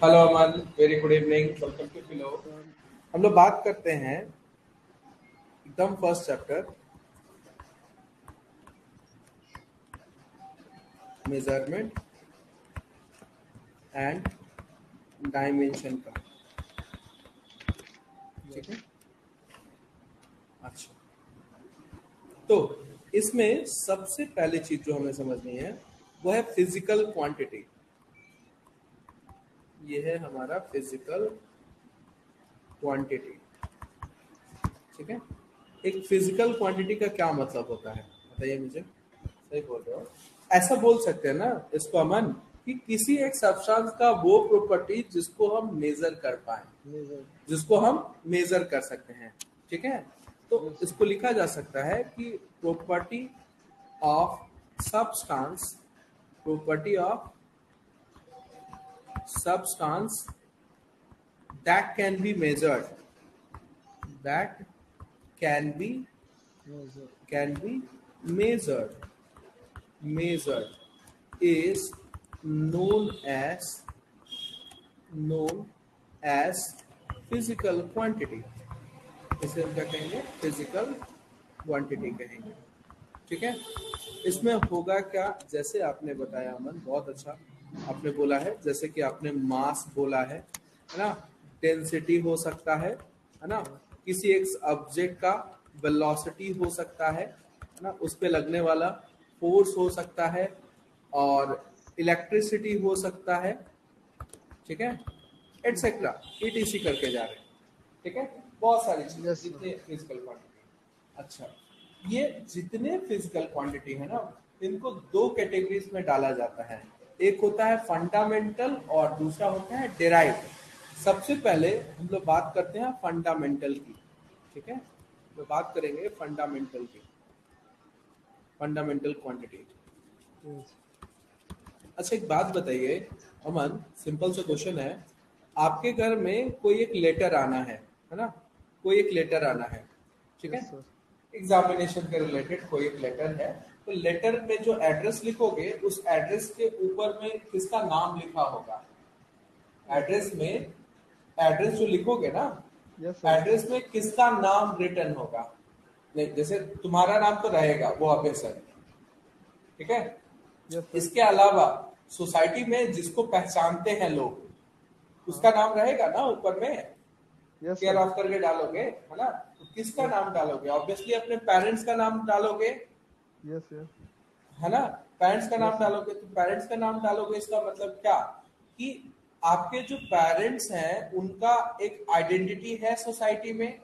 Hello Aman, very good evening, welcome to Filo. हम लोग बात करते हैं एकदम first chapter measurement and dimension का। ठीक है। अच्छा, तो इसमें सबसे पहली चीज जो हमें समझनी है वो है फिजिकल क्वांटिटी। ये है हमारा फिजिकल क्वांटिटी। ठीक है। एक फिजिकल क्वांटिटी का क्या मतलब होता है, बताइए मुझे। सही बोल रहे हो। ऐसा बोल सकते हैं ना इसको अमन, कि किसी एक सब्सटेंस का वो प्रॉपर्टी जिसको हम मेजर कर पाए, मेजर। जिसको हम मेजर कर सकते हैं। ठीक है। तो यस सर। इसको लिखा जा सकता है कि property of substance, property of substance that can be measured, that can be measure. can be measured, measured is known as known as physical quantity। इसे हम क्या कहेंगे, फिजिकल क्वांटिटी कहेंगे। ठीक है। इसमें होगा क्या, जैसे आपने बताया अमन, बहुत अच्छा आपने बोला है। जैसे कि आपने मास बोला है ना, डेंसिटी हो सकता है ना, किसी एक ऑब्जेक्ट का वेलोसिटी हो सकता है ना, उस पे लगने वाला फोर्स हो सकता है, और इलेक्ट्रिसिटी हो सकता है। ठीक है, एटसेट्रा ईटीसी करके जा रहे हैं। ठीक है। बहुत सारी चीजें यस सर। जितने फिजिकल क्वांटिटी। अच्छा, ये जितने फिजिकल क्वांटिटी है ना, इनको दो कैटेगरीज में डाला जाता है। एक होता है फंडामेंटल और दूसरा होता है डेराइव्ड। सबसे पहले हम लोग बात करते हैं फंडामेंटल की। ठीक है, तो बात करेंगे फंडामेंटल की, फंडामेंटल क्वांटिटी। यस। अच्छा, एक बात बताइए अमन, सिंपल सा क्वेश्चन है। आपके घर में कोई एक लेटर आना है ना, कोई एक लेटर आना है। ठीक है। Yes sir. एग्जामिनेशन के रिलेटेड कोई एक लेटर है, तो लेटर में जो एड्रेस लिखोगे उस एड्रेस के ऊपर में किसका नाम लिखा होगा। एड्रेस में, एड्रेस जो लिखोगे ना, यस सर। एड्रेस में किसका नाम रिटर्न होगा। नहीं, जैसे तुम्हारा नाम तो रहेगा, वो ऑब्वियस है। ठीक है। Yes sir. इसके अलावा सोसाइटी में जिसको पहचानते हैं लोग, हाँ। उसका नाम रहेगा ना ऊपर में। Yes care sir. ऑफ करके डालोगे है ना, तो किसका यस। नाम डालोगे, ऑब्वियसली अपने पेरेंट्स का नाम डालोगे, यस यस। है ना। पेरेंट्स का नाम यस सर। डालोगे, तो पेरेंट्स का नाम डालोगे, इसका मतलब क्या, कि आपके जो पेरेंट्स हैं उनका एक आइडेंटिटी है सोसाइटी में,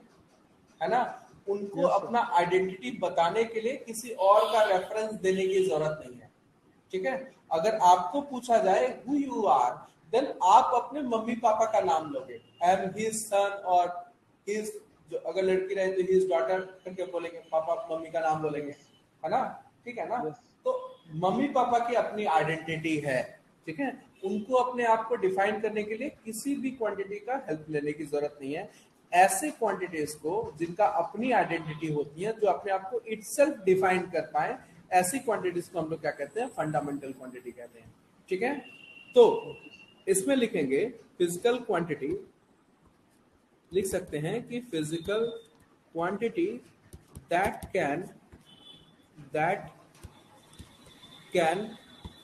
है ना। उनको यस सर। अपना आइडेंटिटी बताने के लिए किसी और का रेफरेंस देने की जरूरत नहीं है। ठीक है। अगर आपको पूछा जाए हु यू आर, देन आप अपने मम्मी पापा का नाम लोगे। आई एम हिज सन, और हिज, जो अगर लड़की रहे तो हिज डॉटर करके बोलेंगे, पापा मम्मी का नाम बोलेंगे, यस। है ना। ठीक है ना। यस। तो मम्मी पापा की अपनी आइडेंटिटी है। ठीक है। उनको अपने आप को डिफाइन करने के लिए किसी भी क्वांटिटी का हेल्प लेने की जरूरत नहीं है। ऐसे क्वांटिटीज को जिनका अपनी आइडेंटिटी होती है, जो अपने आप को इटसेल्फ डिफाइन कर पाए, ऐसी क्वांटिटीज को हम लोग क्या कहते हैं, फंडामेंटल क्वांटिटी कहते हैं। ठीक है। तो ओके। इसमें लिखेंगे फिजिकल क्वांटिटी, लिख सकते हैं कि physical quantity that can, that can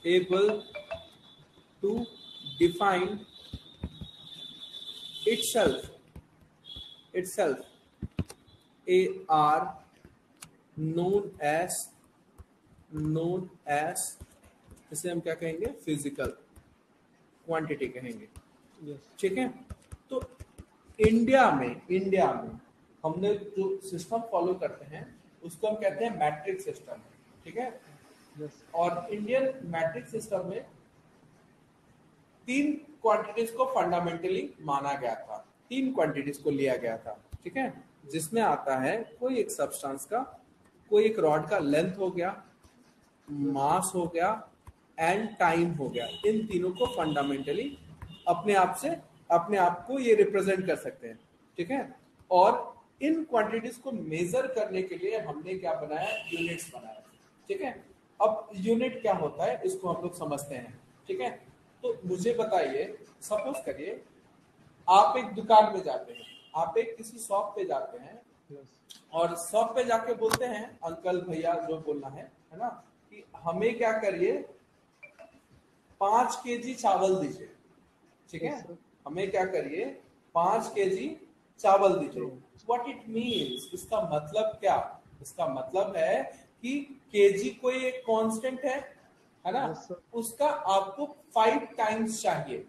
able to define itself, itself are known as, known as, इसे हम क्या कहेंगे, फिजिकल क्वांटिटी कहेंगे। यस। ठीक है। तो इंडिया में हमने जो सिस्टम फॉलो करते हैं उसको हम कहते हैं मैट्रिक सिस्टम। ठीक है। यस। और इंडियन मैट्रिक सिस्टम में तीन क्वांटिटीज को फंडामेंटली माना गया था, तीन क्वांटिटीज को लिया गया था। ठीक है। जिसमें आता है कोई एक सब्सटेंस का, कोई एक रॉड का लेंथ हो गया, यस सर। मास हो गया, एंड टाइम हो गया। इन तीनों को फंडामेंटली अपने आप से, अपने आप को ये रिप्रेजेंट कर सकते हैं। ठीक है। और इन क्वांटिटीज को मेजर करने के लिए हमने क्या बनाया, यूनिट्स बनाया। ठीक है। अब यूनिट क्या होता है इसको हम लोग समझते हैं। ठीक है। तो मुझे बताइए, सपोज करिए आप एक दुकान में जाते हैं, आप एक किसी शॉप पे जाते हैं Yes. और शॉप पे जाके बोलते हैं अंकल भैया जो बोलना है ना, कि हमें क्या करिए 5 kg चावल दीजिए, ठीक है। Yes, sir. हमें क्या करिए 5 kg चावल दीजिए। True. व्हाट इट मीन्स, इसका मतलब क्या, इसका मतलब है कि केजी कोई एक कांस्टेंट है ना, Yes, sir. उसका आपको 5 टाइम्स चाहिए,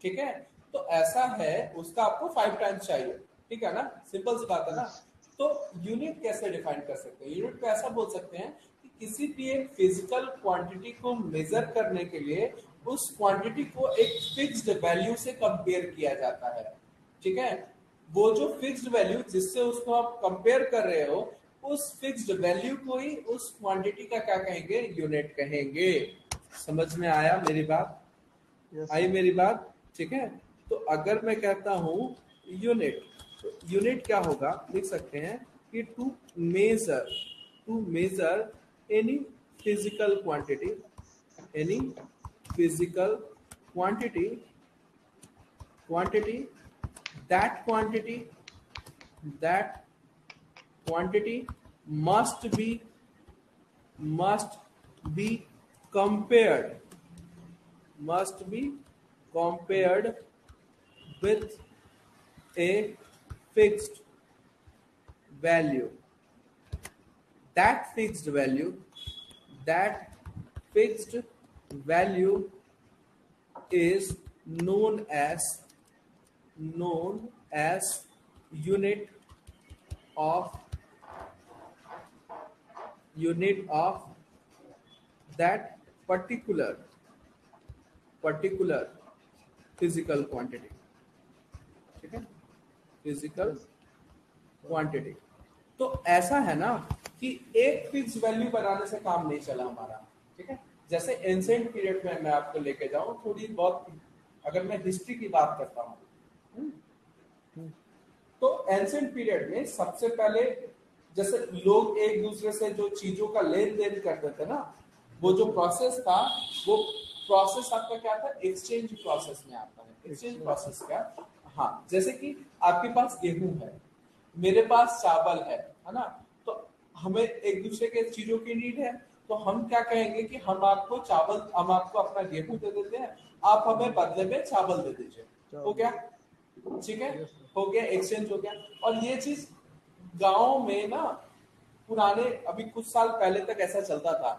ठीक है। तो ऐसा है, उसका आपको 5 टाइम्स चाहिए, ठीक है ना, सिंपल सी बात है ना। Yes. तो यूनिट कैसे डिफाइन कर सकते हैं, यूनिट को ऐसा बोल सकते हैं कि किसी भी एक फिजिकल क्वांटिटी को मेजर करने के लिए उस क्वांटिटी को एक फिक्स्ड वैल्यू से कंपेयर किया जाता है, ठीक है। वो जो फिक्स्ड वैल्यू जिससे उसको आप कंपेयर कर रहे हो, उस फिक्स्ड वैल्यू को ही उस क्वांटिटी का क्या कहेंगे, यूनिट कहेंगे। समझ में आया मेरी बात, Yes, आई sir. मेरी बात, ठीक है। तो अगर मैं कहता हूं यूनिट, तो यूनिट क्या होगा, लिख सकते हैं कि to measure any physical quantity, any physical quantity quantity that quantity that quantity must be compared must be compared with a fixed value. That fixed value, that fixed value is known as unit of that particular physical quantity, ठीक है, physical Yes. Quantity. तो ऐसा है ना कि एक fix value बनाने से काम नहीं चला हमारा, ठीक है। जैसे एंशिएंट पीरियड में मैं आपको लेके जाऊं थोड़ी बहुत, अगर मैं हिस्ट्री की बात करता हूं, Hmm. तो एंशिएंट पीरियड में सबसे पहले जैसे लोग एक दूसरे से जो चीजों का लेन देन करते थे ना, वो जो प्रोसेस था, वो प्रोसेस आपका क्या था, एक्सचेंज प्रोसेस में आता है। Exchange Exchange. प्रोसेस क्या, हाँ, जैसे कि आपके पास गेहूं है, मेरे पास चावल है ना, तो हमें एक दूसरे के चीजों की नीड है, तो हम क्या कहेंगे कि हम आपको अपना गेहूं दे देते हैं, आप हमें बदले में चावल दे दीजिए, हो गया, ठीक है, Yes, sir. हो गया, एक्सचेंज हो गया। और ये चीज गांव में ना, पुराने अभी कुछ साल पहले तक ऐसा चलता था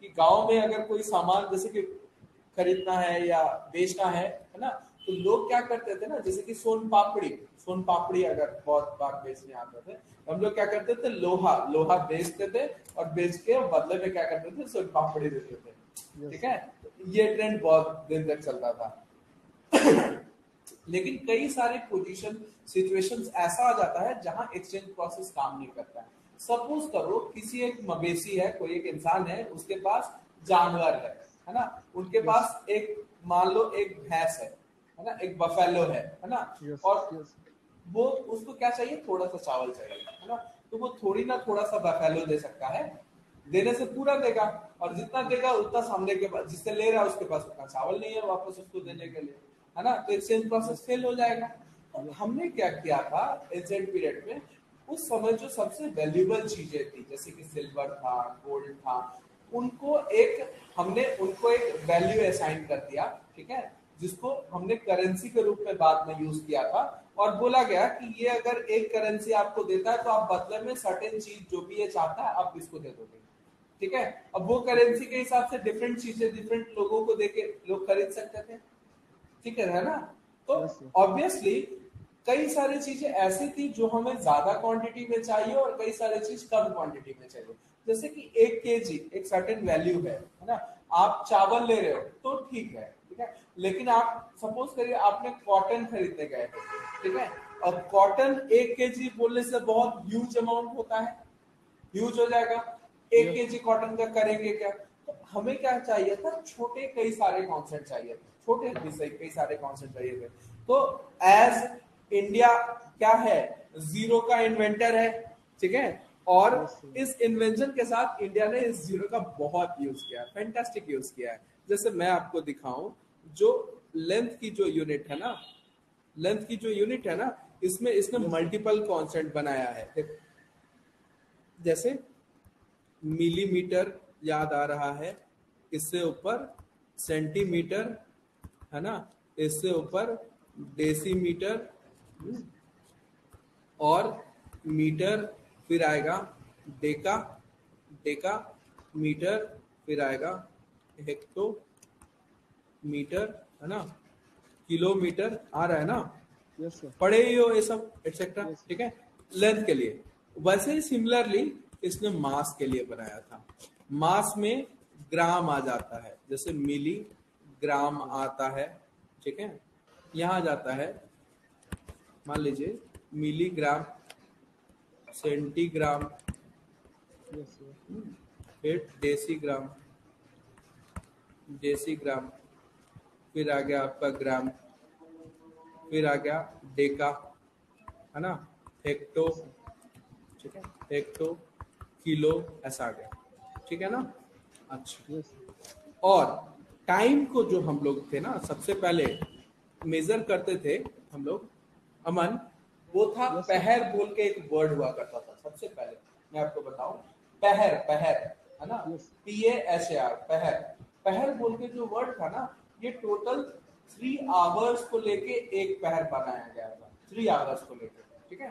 कि गांव में अगर कोई सामान जैसे कि खरीदना है या बेचना है ना, तो लोग क्या करते थे ना, जैसे कि सोन पापड़ी अगर बहुत बार बेचने आते थे, हम लोग क्या करते थे, लोहा लोहा बेचते थे और बेच के बदले में क्या करते थे, सोन पापड़ी देते थे, Yes, ठीक sir. है। ये ट्रेंड बहुत दिन तक चलता था। लेकिन कई सारे पोजीशन सिचुएशंस ऐसा आ जाता है जहां एक्सचेंज प्रोसेस काम नहीं करता है। सपोज करो किसी एक मवेशी है, कोई एक इंसान है, उसके पास जानवर है ना, उनके Yes. पास एक मान लो एक भैंस है ना, एक बफेलो है ना, Yes. और Yes. वो उसको क्या चाहिए, थोड़ा सा चावल चाहिए, है ना, तो वो थोड़ी ना थोड़ा सा बफेलो दे सकता है, देने से पूरा देगा, और जितना देगा उतना सामने के पास जिससे ले रहा है उसके पास उतना चावल नहीं है वापस उसको देने के लिए, है ना, तो एक्सचेंज प्रोसेस फेल हो जाएगा। तो Yes. हमने क्या किया था एंशिएंट पीरियड में, उस समय जो सबसे वैल्यूएबल चीजें थी जैसे कि सिल्वर था, गोल्ड था, हमने उनको एक वैल्यू असाइन कर दिया, ठीक है, जिसको हमने करेंसी के रूप में बाद में यूज किया था, और बोला गया कि ये अगर एक करेंसी आपको देता है तो आप बदले में सर्टेन चीज जो भी ये चाहता है आप इसको दे दोगे, ठीक है। अब वो करेंसी के हिसाब से डिफरेंट चीजें डिफरेंट लोगों को देके लोग खरीद सकते थे, ठीक है ना। तो Yes, sir. ऑब्वियसली कई सारी चीजें ऐसी थी जो हमें ज्यादा क्वांटिटी में चाहिए और कई सारी चीज कम क्वांटिटी में चाहिए। जैसे कि 1 kg एक सर्टेन वैल्यू है ना, आप चावल ले रहे हो तो ठीक है, लेकिन आप सपोज करिए आपने कॉटन खरीदने गए थे, ठीक है, और कॉटन 1 kg बोलने से बहुत ह्यूज अमाउंट होता है, ह्यूज हो जाएगा, 1 kg कॉटन का करेंगे क्या, तो हमें क्या चाहिए था, छोटे कई सारे कॉन्सेंट चाहिए थे, छोटे भी सही कई सारे कॉन्सेंट चाहिए थे। तो एज इंडिया क्या है, जीरो का इन्वेंटर है, ठीक है, और Yes, sir. इस इन्वेंशन के साथ इंडिया ने इस जीरो का बहुत यूज किया है, फैंटास्टिक यूज किया है। जैसे मैं आपको दिखाऊं, जो लेंथ की जो यूनिट है ना, लेंथ की जो यूनिट है ना, इसमें इसने मल्टीपल कांस्टेंट बनाया है। देखो, जैसे मिलीमीटर याद आ रहा है, इससे ऊपर सेंटीमीटर है ना, इससे ऊपर डेसीमीटर और मीटर, फिर आएगा डेका, डेका मीटर, फिर आएगा हेक्टो मीटर है ना, किलोमीटर आ रहा है ना, Yes, sir. पढ़े ही हो ये सब एक्सेट्रा। Yes. ठीक है, लेंथ के लिए। वैसे ही सिमिलरली इसने मास के लिए बनाया था। मास में ग्राम आ जाता है, जैसे मिली ग्राम आता है। ठीक है, यहाँ जाता है, मान लीजिए मिलीग्राम, सेंटीग्राम, Yes, sir. फिर डेसीग्राम, डेसीग्राम, फिर आ गया आपका ग्राम, फिर आ गया डेका है ना, हेक्टो, ठीक है, हेक्टो, किलो, ऐसा आ गया। ठीक है ना। अच्छा, Yes, sir. और टाइम को जो हम लोग थे ना सबसे पहले मेजर करते थे हम लोग, अमन, वो था Yes, sir. पहर बोल के एक वर्ड हुआ करता था सबसे पहले। मैं आपको बताऊं, पहर, पहर है ना, Yes. PAHAR, पहर। पहर बोल के जो वर्ड था ना, ये टोटल 3 आवर्स को लेके एक पहर बनाया गया था, 3 आवर्स को लेके। ठीक है,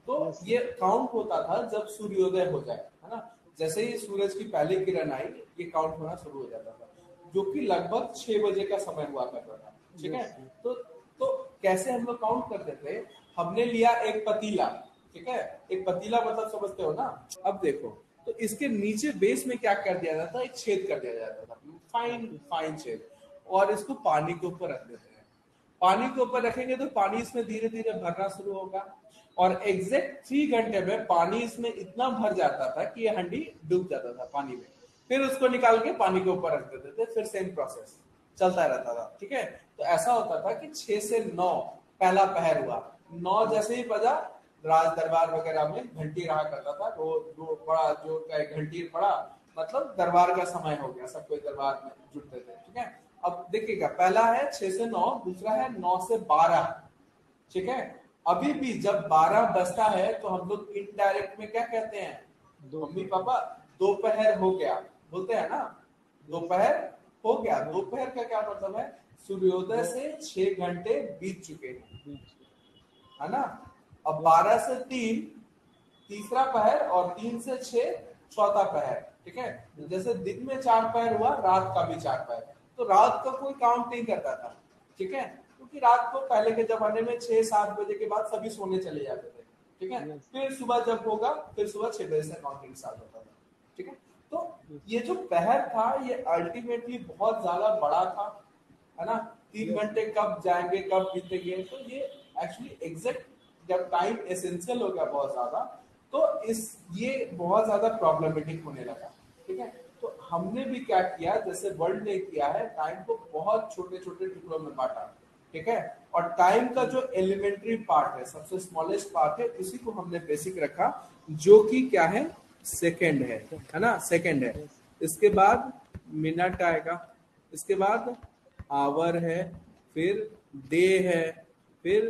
तो Yes. ये काउंट होता था जब सूर्योदय हो जाए, है ना, जैसे ही सूरज की पहली किरण आई, ये काउंट होना शुरू हो जाता था, जो कि लगभग 6 बजे का समय हुआ करता था। ठीक है, Yes, sir. तो कैसे हम लोग काउंट करते थे, हमने लिया एक पतीला। ठीक है, एक पतीला मतलब समझते हो ना। अब देखो, तो इसके नीचे बेस में क्या कर दिया जाता था, एक छेद कर दिया जाता था, फाइन फाइन छेद, और इसको पानी के ऊपर रख देते हैं। पानी के ऊपर रखेंगे तो पानी इसमें धीरे धीरे भरना शुरू होगा, और एग्जैक्ट 3 घंटे में पानी इसमें इतना भर जाता था कि ये हंडी डूब जाता था पानी में। फिर उसको निकाल के पानी के ऊपर रख देते थे, फिर सेम प्रोसेस चलता रहता था। ठीक है, तो ऐसा होता था कि 6 से 9 पहला पहर हुआ, 9 जैसे ही बजा, राज दरबार वगैरह में घंटी रहा करता था, वो बड़ा जो घंटी पड़ा, मतलब दरबार का समय हो गया, सब कोई दरबार में जुटते थे। ठीक है, अब देखिएगा, पहला है 6 से 9, दूसरा है 9 से 12। ठीक है, अभी भी जब 12 बजता है तो हम लोग इनडायरेक्ट में क्या कहते हैं, मम्मी पापा दोपहर हो गया बोलते हैं ना, दोपहर हो गया। दोपहर का क्या मतलब है, सूर्योदय से 6 घंटे बीत चुके हैं, है ना। अब 12 से 3 तीसरा पहर, और 3 से 6 चौथा पहर। ठीक है, जैसे दिन में 4 पहर हुआ, रात का भी 4 पहर। तो रात का कोई काउंट नहीं करता था। ठीक है, क्योंकि रात को पहले के जमाने में 6-7 बजे के बाद सभी सोने चले जाते थे। ठीक है, फिर सुबह जब होगा, फिर सुबह 6 बजे से काउंटिंग स्टार्ट होता था। ठीक है, तो ये जो पहर था, ये अल्टीमेटली बहुत ज्यादा बड़ा था, है ना। 3 घंटे कब जाएंगे, कब बीतेंगे, तो ये एक्चुअली एग्जैक्ट जब टाइम एसेंशियल हो गया बहुत ज्यादा, तो ये बहुत ज्यादा प्रॉब्लमेटिक होने लगा। ठीक है, तो हमने भी क्या किया, जैसे वर्ल्ड ने किया है, टाइम को बहुत छोटे छोटे टुकड़ों में बांटा। ठीक है, और टाइम का जो एलिमेंट्री पार्ट है, सबसे स्मॉलेस्ट पार्ट है, इसी को हमने बेसिक रखा, जो कि क्या है, सेकंड है ना, सेकंड है। इसके बाद मिनट आएगा, इसके बाद आवर है, फिर डे है, फिर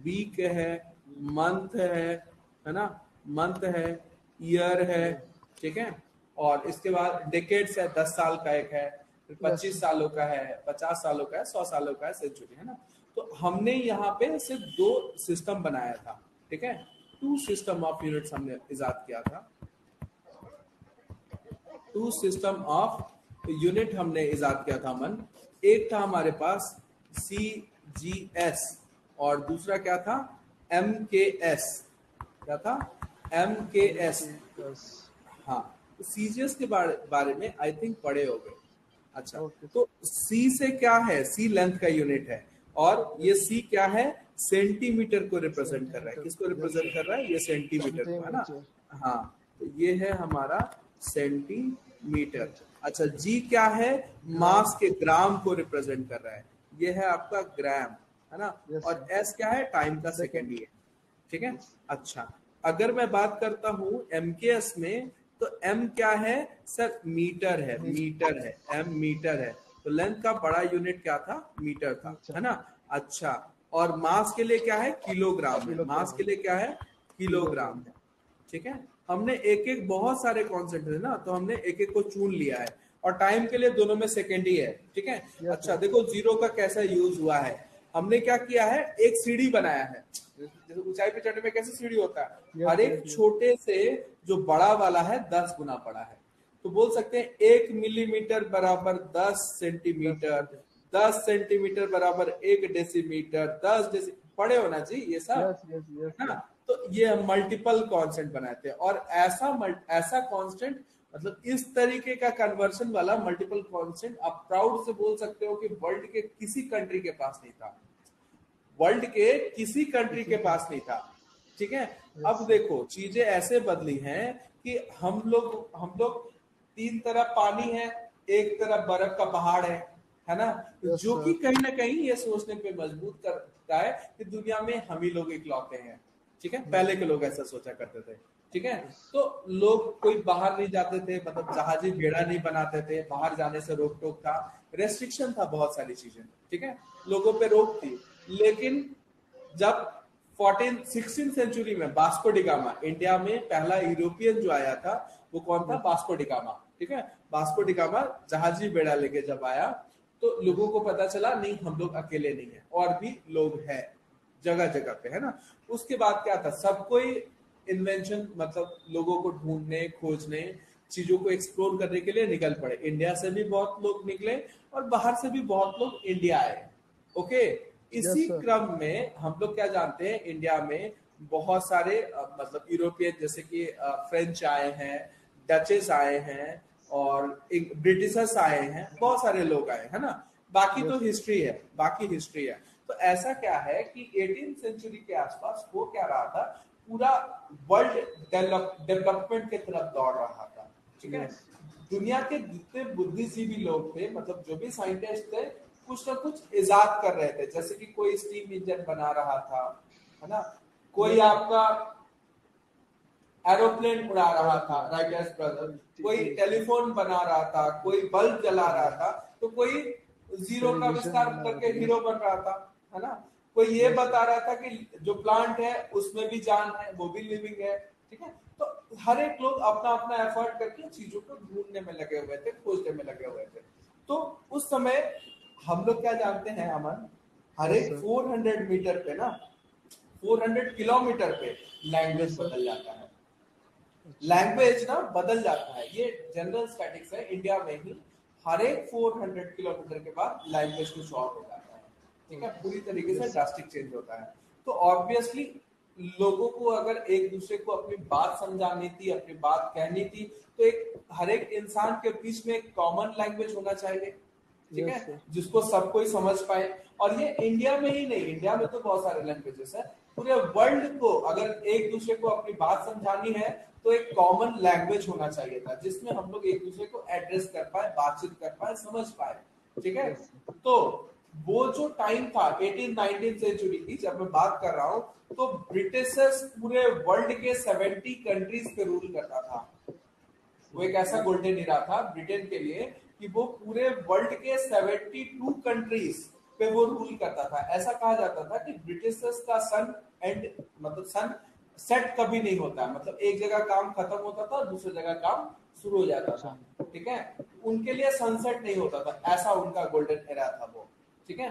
वीक है, मंथ है ना, मंथ है, ईयर है। ठीक है, और इसके बाद डेकेड्स है, 10 साल का एक है, फिर 25 सालों का है, 50 सालों का है, 100 सालों का है, सेंचुरी, है ना। तो हमने यहाँ पे सिर्फ 2 सिस्टम बनाया था। ठीक है, 2 सिस्टम ऑफ यूनिट्स हमने इजाद किया था, 2 सिस्टम ऑफ यूनिट हमने इजाद किया था मन। एक था हमारे पास CGS, और दूसरा क्या था, MKS। क्या था, MKS। हाँ, तो CGS के बारे में आई थिंक पढ़े हो गए। अच्छा, तो C से क्या है, C लेंथ का यूनिट है, और ये C क्या है, सेंटीमीटर को रिप्रेजेंट कर रहा है। किसको रिप्रेजेंट कर रहा है, ये सेंटीमीटर को, है ना। हाँ, तो ये है हमारा सेंटीमीटर। अच्छा, G क्या है, मास के, ग्राम को रिप्रेजेंट कर रहा है, ये है आपका ग्राम, है ना। और S क्या है, टाइम का सेकेंड ही है। ठीक है, अच्छा, अगर मैं बात करता हूं MKS में, तो M क्या है सर, मीटर है, मीटर है, M मीटर है। तो लेंथ का बड़ा यूनिट क्या था? मीटर था, अच्छा। है ना? अच्छा, और मास के लिए क्या है? किलोग्राम है। किलोग्राम। मास के लिए क्या है? किलोग्राम है। ठीक है, हमने एक एक बहुत सारे कॉन्सेप्ट है ना, तो हमने एक एक को चुन लिया है, और टाइम के लिए दोनों में सेकेंड ही है। ठीक है, अच्छा देखो जीरो का कैसा यूज हुआ है। हमने क्या किया है? एक सीढ़ी बनाया है, जैसे ऊंचाई पे चढ़ने में कैसे सीढ़ी होता है, हर एक छोटे से जो बड़ा वाला है 10 गुना बड़ा है। तो बोल सकते हैं 1 मिलीमीटर बराबर 10 सेंटीमीटर, 10 सेंटीमीटर बराबर 1 डेसीमीटर, 10 डेसी, पढ़े होना चाहिए ये सब, है ना? तो ये हम मल्टीपल कांस्टेंट बनाते हैं, और ऐसा कांस्टेंट मतलब इस तरीके का कन्वर्शन वाला मल्टीपल कांस्टेंट आप प्राउड से बोल सकते हो कि वर्ल्ड के किसी कंट्री के पास नहीं था, वर्ल्ड के किसी कंट्री के पास नहीं था। ठीक है, अब देखो चीजें ऐसे बदली हैं कि हम लोग तीन तरफ पानी है, एक तरफ बर्फ का पहाड़ है ना? जो कि कहीं ना कहीं ये सोचने पे मजबूर करता है कि दुनिया में हम ही लोग इकलौते हैं। ठीक है, पहले के लोग ऐसा सोचा करते थे। ठीक है, तो लोग कोई बाहर नहीं जाते थे, मतलब जहाजी बेड़ा नहीं बनाते थे, बाहर जाने से रोक टोक था, रेस्ट्रिक्शन था, बहुत सारी चीजें। ठीक है, लोगों पे रोक थी। लेकिन जब 16th सेंचुरी में वास्को डी गामा, इंडिया में पहला यूरोपियन जो आया था वो कौन था? Vasco D gamma. ठीक है, वास्को डी गामा जहाजी बेड़ा लेके जब आया तो लोगों को पता चला नहीं हम लोग अकेले नहीं है, और भी लोग हैं जगह जगह पे, है ना? उसके बाद क्या था? सब कोई इन्वेंशन मतलब लोगों को ढूंढने, खोजने, चीजों को एक्सप्लोर करने के लिए निकल पड़े। इंडिया से भी बहुत लोग निकले और बाहर से भी बहुत लोग इंडिया आए। ओके, इसी क्रम में हम लोग क्या जानते हैं, इंडिया में बहुत सारे मतलब यूरोपियन जैसे कि फ्रेंच आए हैं, डचेस आए हैं, और ब्रिटिशर्स आए हैं, बहुत सारे लोग आए, है ना? बाकी तो हिस्ट्री है, बाकी हिस्ट्री है। तो ऐसा क्या है कि 18th सेंचुरी के आसपास हो क्या रहा था, पूरा वर्ल्ड डेवलपमेंट की तरफ दौड़ रहा था। ठीक है, दुनिया के जितने बुद्धिजीवी लोग थे, मतलब जो भी साइंटिस्ट थे, कुछ ना कुछ इजाद कर रहे थे। जैसे कि कोई स्टीम इंजन बना रहा था, है ना? कोई आपका एरोप्लेन उड़ा रहा था, राइट ब्रदर, कोई टेलीफोन बना रहा था, कोई बल्ब जला रहा था, तो कोई जीरो का विस्तार करके हीरो बन रहा था, है ना? कोई ये बता रहा था कि जो प्लांट है उसमें भी जान है, वो भी लिविंग है। ठीक है, तो हर एक लोग अपना अपना एफर्ट करके चीजों को ढूंढने में लगे हुए थे, खोजने में लगे हुए थे। तो उस समय हम लोग क्या जानते हैं अमन, हर एक 400 मीटर पे ना, 400 किलोमीटर पे लैंग्वेज बदल जाता है। लैंग्वेज ना बदल जाता है, ये जनरल स्टैटिक्स है। इंडिया में ही हर एक 400 किलोमीटर के बाद लैंग्वेज कुछ और हो जाता है। ठीक है, पूरी तरीके से ड्रास्टिक चेंज होता है। तो ऑब्वियसली लोगों को अगर एक दूसरे को अपनी बात समझानी थी, अपनी बात कहनी थी, तो एक हर एक इंसान के बीच में एक कॉमन लैंग्वेज होना चाहिए। ठीक है, जिसको सब कोई समझ पाए। और ये इंडिया में ही नहीं, इंडिया में तो बहुत सारे लैंग्वेजेस है, पूरे वर्ल्ड को अगर एक दूसरे को अपनी बात समझानी है तो एक कॉमन लैंग्वेज होना चाहिए था, जिसमें हम लोग एक दूसरे को एड्रेस कर पाए, बातचीत कर पाए, समझ पाए। ठीक है, तो वो जो टाइम था 18th-19th सेंचुरी की जब मैं बात कर रहा हूं, तो ब्रिटिशर्स पूरे वर्ल्ड के 70 कंट्रीज पे रूल करता था। वो एक ऐसा गोल्डन इरा था ब्रिटेन के लिए कि वो पूरे वर्ल्ड के 72 कंट्रीज पे वो रूल करता था। ऐसा कहा जाता था कि ब्रिटिशर्स का सन एंड मतलब सन सेट कभी नहीं होता, मतलब एक जगह काम खत्म होता था, दूसरी जगह काम शुरू हो जाता था। ठीक है, उनके लिए सनसेट नहीं होता था, ऐसा उनका गोल्डन एरा था वो। ठीक है,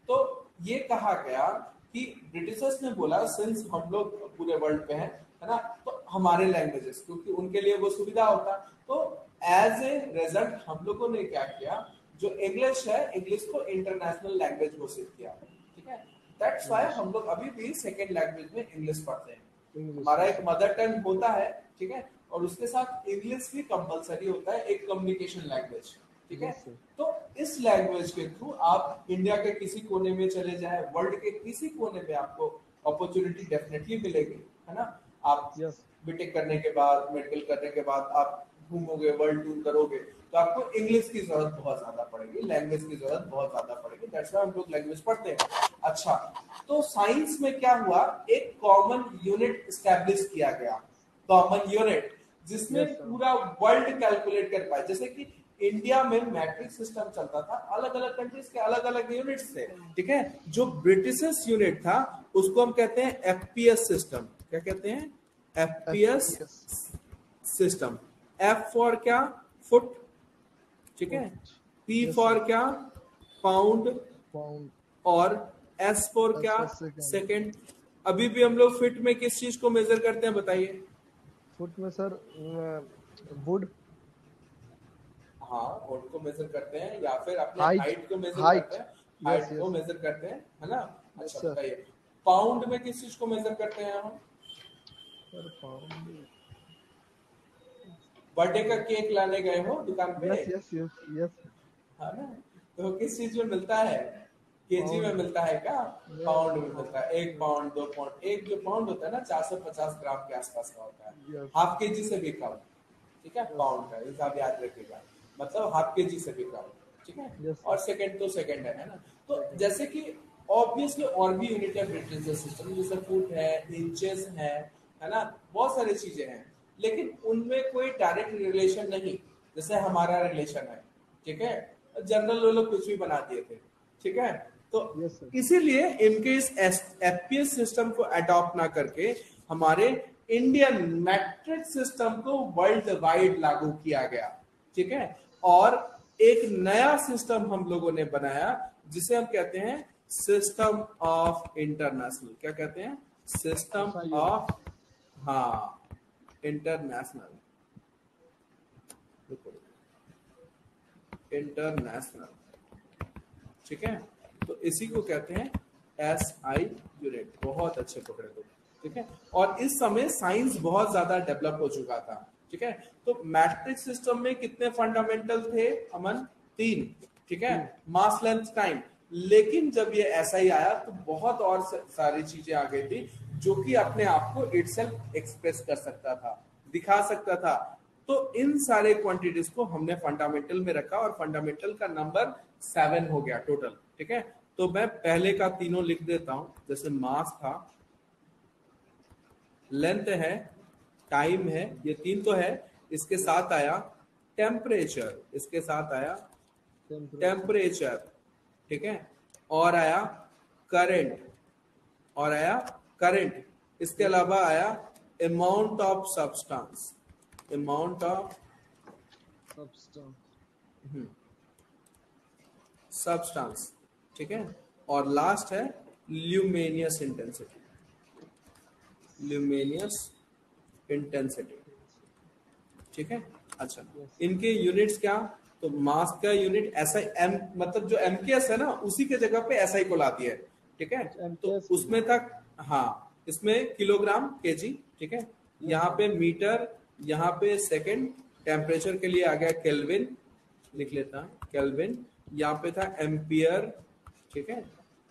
तो ये कहा गया कि ब्रिटिशर्स ने बोला सिंस हम लोग पूरे वर्ल्ड पे हैं, है ना, तो हमारे लैंग्वेजेस, क्योंकि उनके लिए वो सुविधा होता, तो एज ए रिजल्ट हम लोगों ने क्या किया, जो इंग्लिश है, इंग्लिश को इंटरनेशनल लैंग्वेज घोषित किया। ठीक है, दैट्स व्हाई हम लोग अभी भी सेकेंड लैंग्वेज में इंग्लिश पढ़ते हैं। हमारा एक मदर टंग होता है, ठीक है, और उसके साथ इंग्लिश भी कंपलसरी होता है, एक कम्युनिकेशन लैंग्वेज। ठीक है, तो इस लैंग्वेज के थ्रू आप इंडिया के किसी कोने में चले जाए, वर्ल्ड के किसी कोने में आपको अपॉर्चुनिटी डेफिनेटली मिलेगी, है ना? आप बीटेक करने के बाद, मेडिकल करने के बाद आप घूमोगे, वर्ल्ड टूर करोगे, तो आपको इंग्लिश की जरूरत बहुत ज्यादा पड़ेगी, लैंग्वेज की जरूरत बहुत ज्यादा पड़ेगी। दैट्स व्हाई हम लोग लैंग्वेज पढ़ते हैं। अच्छा, तो साइंस में क्या हुआ, एक कॉमन यूनिट एस्टैब्लिश किया गया, कॉमन यूनिट जिसमें पूरा वर्ल्ड कैलकुलेट कर पाए। जैसे कि इंडिया में मैट्रिक सिस्टम चलता था, अलग अलग कंट्रीज के अलग अलग यूनिट्स थे, ठीक है। जो ब्रिटिश यूनिट था उसको हम कहते हैं एफपीएस सिस्टम। क्या कहते हैं? FPS system. एफ फॉर क्या? फुट, ठीक है। P Yes, for sir. क्या? पाउंड। Pound. और एस फॉर S क्या? for second. सेकेंड। अभी भी हम लोग फिट में किस चीज को मेजर करते हैं बताइए? Foot में सर wood. हाँ, वोट को मेजर करते हैं या फिर अपने Height. हाइट को मेजर Height. करते हैं, Yes, हाइट को yes. मेजर करते हैं, है ना। Yes, अच्छा sir. बताइए, पाउंड में किस चीज को मेजर करते हैं हम? Sir, pound. बर्थडे का केक लाने गए हो दुकान पे, Yes, yes, yes, yes. है ना, तो किस चीज में मिलता है? केजी में Pound. मिलता है क्या? Yeah, पाउंड में pound. मिलता है। 1 पाउंड, 2 पाउंड। एक जो पाउंड होता है ना 450 ग्राम के आसपास का होता है, Yes. हाफ केजी से भी कम, ठीक है। Yes. पाउंड का हिसाब याद रखिएगा, मतलब हाफ केजी से भी कम, ठीक है। Yes, sir. और सेकंड तो सेकंड है ना। तो जैसे कि ऑब्वियसली और भी यूनिट है ब्रिटिश सिस्टम, जैसे फुट है, इंचेस है ना, बहुत सारी चीजें हैं, लेकिन उनमें कोई डायरेक्ट रिलेशन नहीं, जैसे हमारा रिलेशन है, ठीक है। जनरल लोग कुछ भी बना दिए थे, ठीक है। तो Yes, sir. इसीलिए इनके इस एफपीएस सिस्टम को अडॉप्ट ना करके हमारे इंडियन मैट्रिक सिस्टम को वर्ल्ड वाइड लागू किया गया, ठीक है। और एक नया सिस्टम हम लोगों ने बनाया जिसे हम कहते हैं सिस्टम ऑफ इंटरनेशनल। क्या कहते हैं? सिस्टम ऑफ, हाँ, इंटरनेशनल, इंटरनेशनल, ठीक है। तो इसी को कहते हैं एसआई यूनिट। बहुत अच्छे पकड़े तो, ठीक है। और इस समय साइंस बहुत ज्यादा डेवलप हो चुका था, ठीक है। तो मैट्रिक सिस्टम में कितने फंडामेंटल थे अमन? 3, ठीक है। मास, लेंथ, टाइम। लेकिन जब ये एसआई आया तो बहुत और सारी चीजें आ गई थी जो कि अपने आप को इटसेल्फ एक्सप्रेस कर सकता था, दिखा सकता था। तो इन सारे क्वांटिटीज को हमने फंडामेंटल में रखा और फंडामेंटल का नंबर 7 हो गया टोटल, ठीक है। तो मैं पहले का तीनों लिख देता हूं, जैसे मास था, लेंथ है, टाइम है, ये 3 तो है। इसके साथ आया टेम्परेचर, इसके साथ आया टेम्परेचर, ठीक है। और आया करंट, और आया करंट। इसके अलावा आया amount of substance, amount of substance, ठीक है। और लास्ट है ल्यूमिनियस इंटेंसिटी, ल्यूमिनियस इंटेंसिटी, ठीक है। अच्छा, इनके यूनिट्स क्या? तो मास का यूनिट एसआई, एम मतलब जो एमकेएस है ना उसी के जगह पे एसआई को लाती है, ठीक है। तो उसमें तक, हाँ, इसमें किलोग्राम, केजी, ठीक है। यहाँ पे मीटर, यहाँ पे सेकंड, टेम्परेचर के लिए आ गया केल्विन, लिख लेता केल्विन। यहाँ पे था एम्पियर, ठीक है,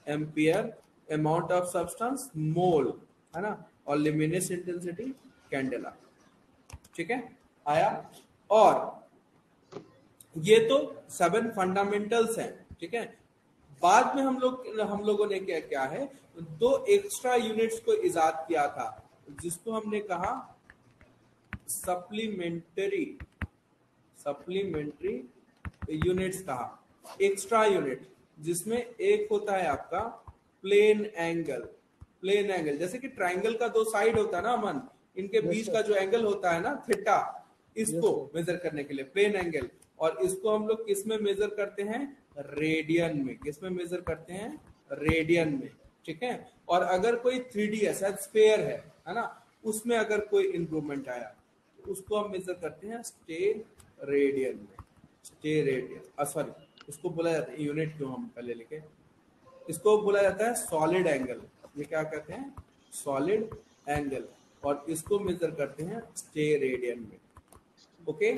एम्पियर। अमाउंट ऑफ सब्सटेंस मोल, है ना। और ल्यूमिनस इंटेंसिटी कैंडेला, ठीक है, आया। और ये तो 7 फंडामेंटल्स हैं, ठीक है। बाद में हम लोगों ने क्या क्या है, 2 एक्स्ट्रा यूनिट्स को इजाद किया था जिसको हमने कहा सप्लीमेंट्री, सप्लीमेंट्री यूनिट्स कहा, एक्स्ट्रा यूनिट, जिसमें एक होता है आपका प्लेन एंगल। प्लेन एंगल जैसे कि ट्राइंगल का 2 साइड होता है ना अमन, इनके बीच का जो एंगल होता है ना थीटा, इसको मेजर करने के लिए प्लेन एंगल। और इसको हम लोग किस में मेजर करते हैं? रेडियन में। किस में मेजर करते हैं? रेडियन में, ठीक है। और अगर कोई 3D है, शायद स्फीयर है ना, उसमें अगर कोई इंप्रूवमेंट आया तो उसको हम मेजर करते हैं स्टे रेडियन में, स्टे रेडियन। सॉरी, इसको बोला जाता है, यूनिट क्यों हम पहले लिखे, इसको बोला जाता है सॉलिड एंगल। ये क्या कहते हैं? Solid angle. और इसको मेजर करते हैं स्टे रेडियन में, ओके,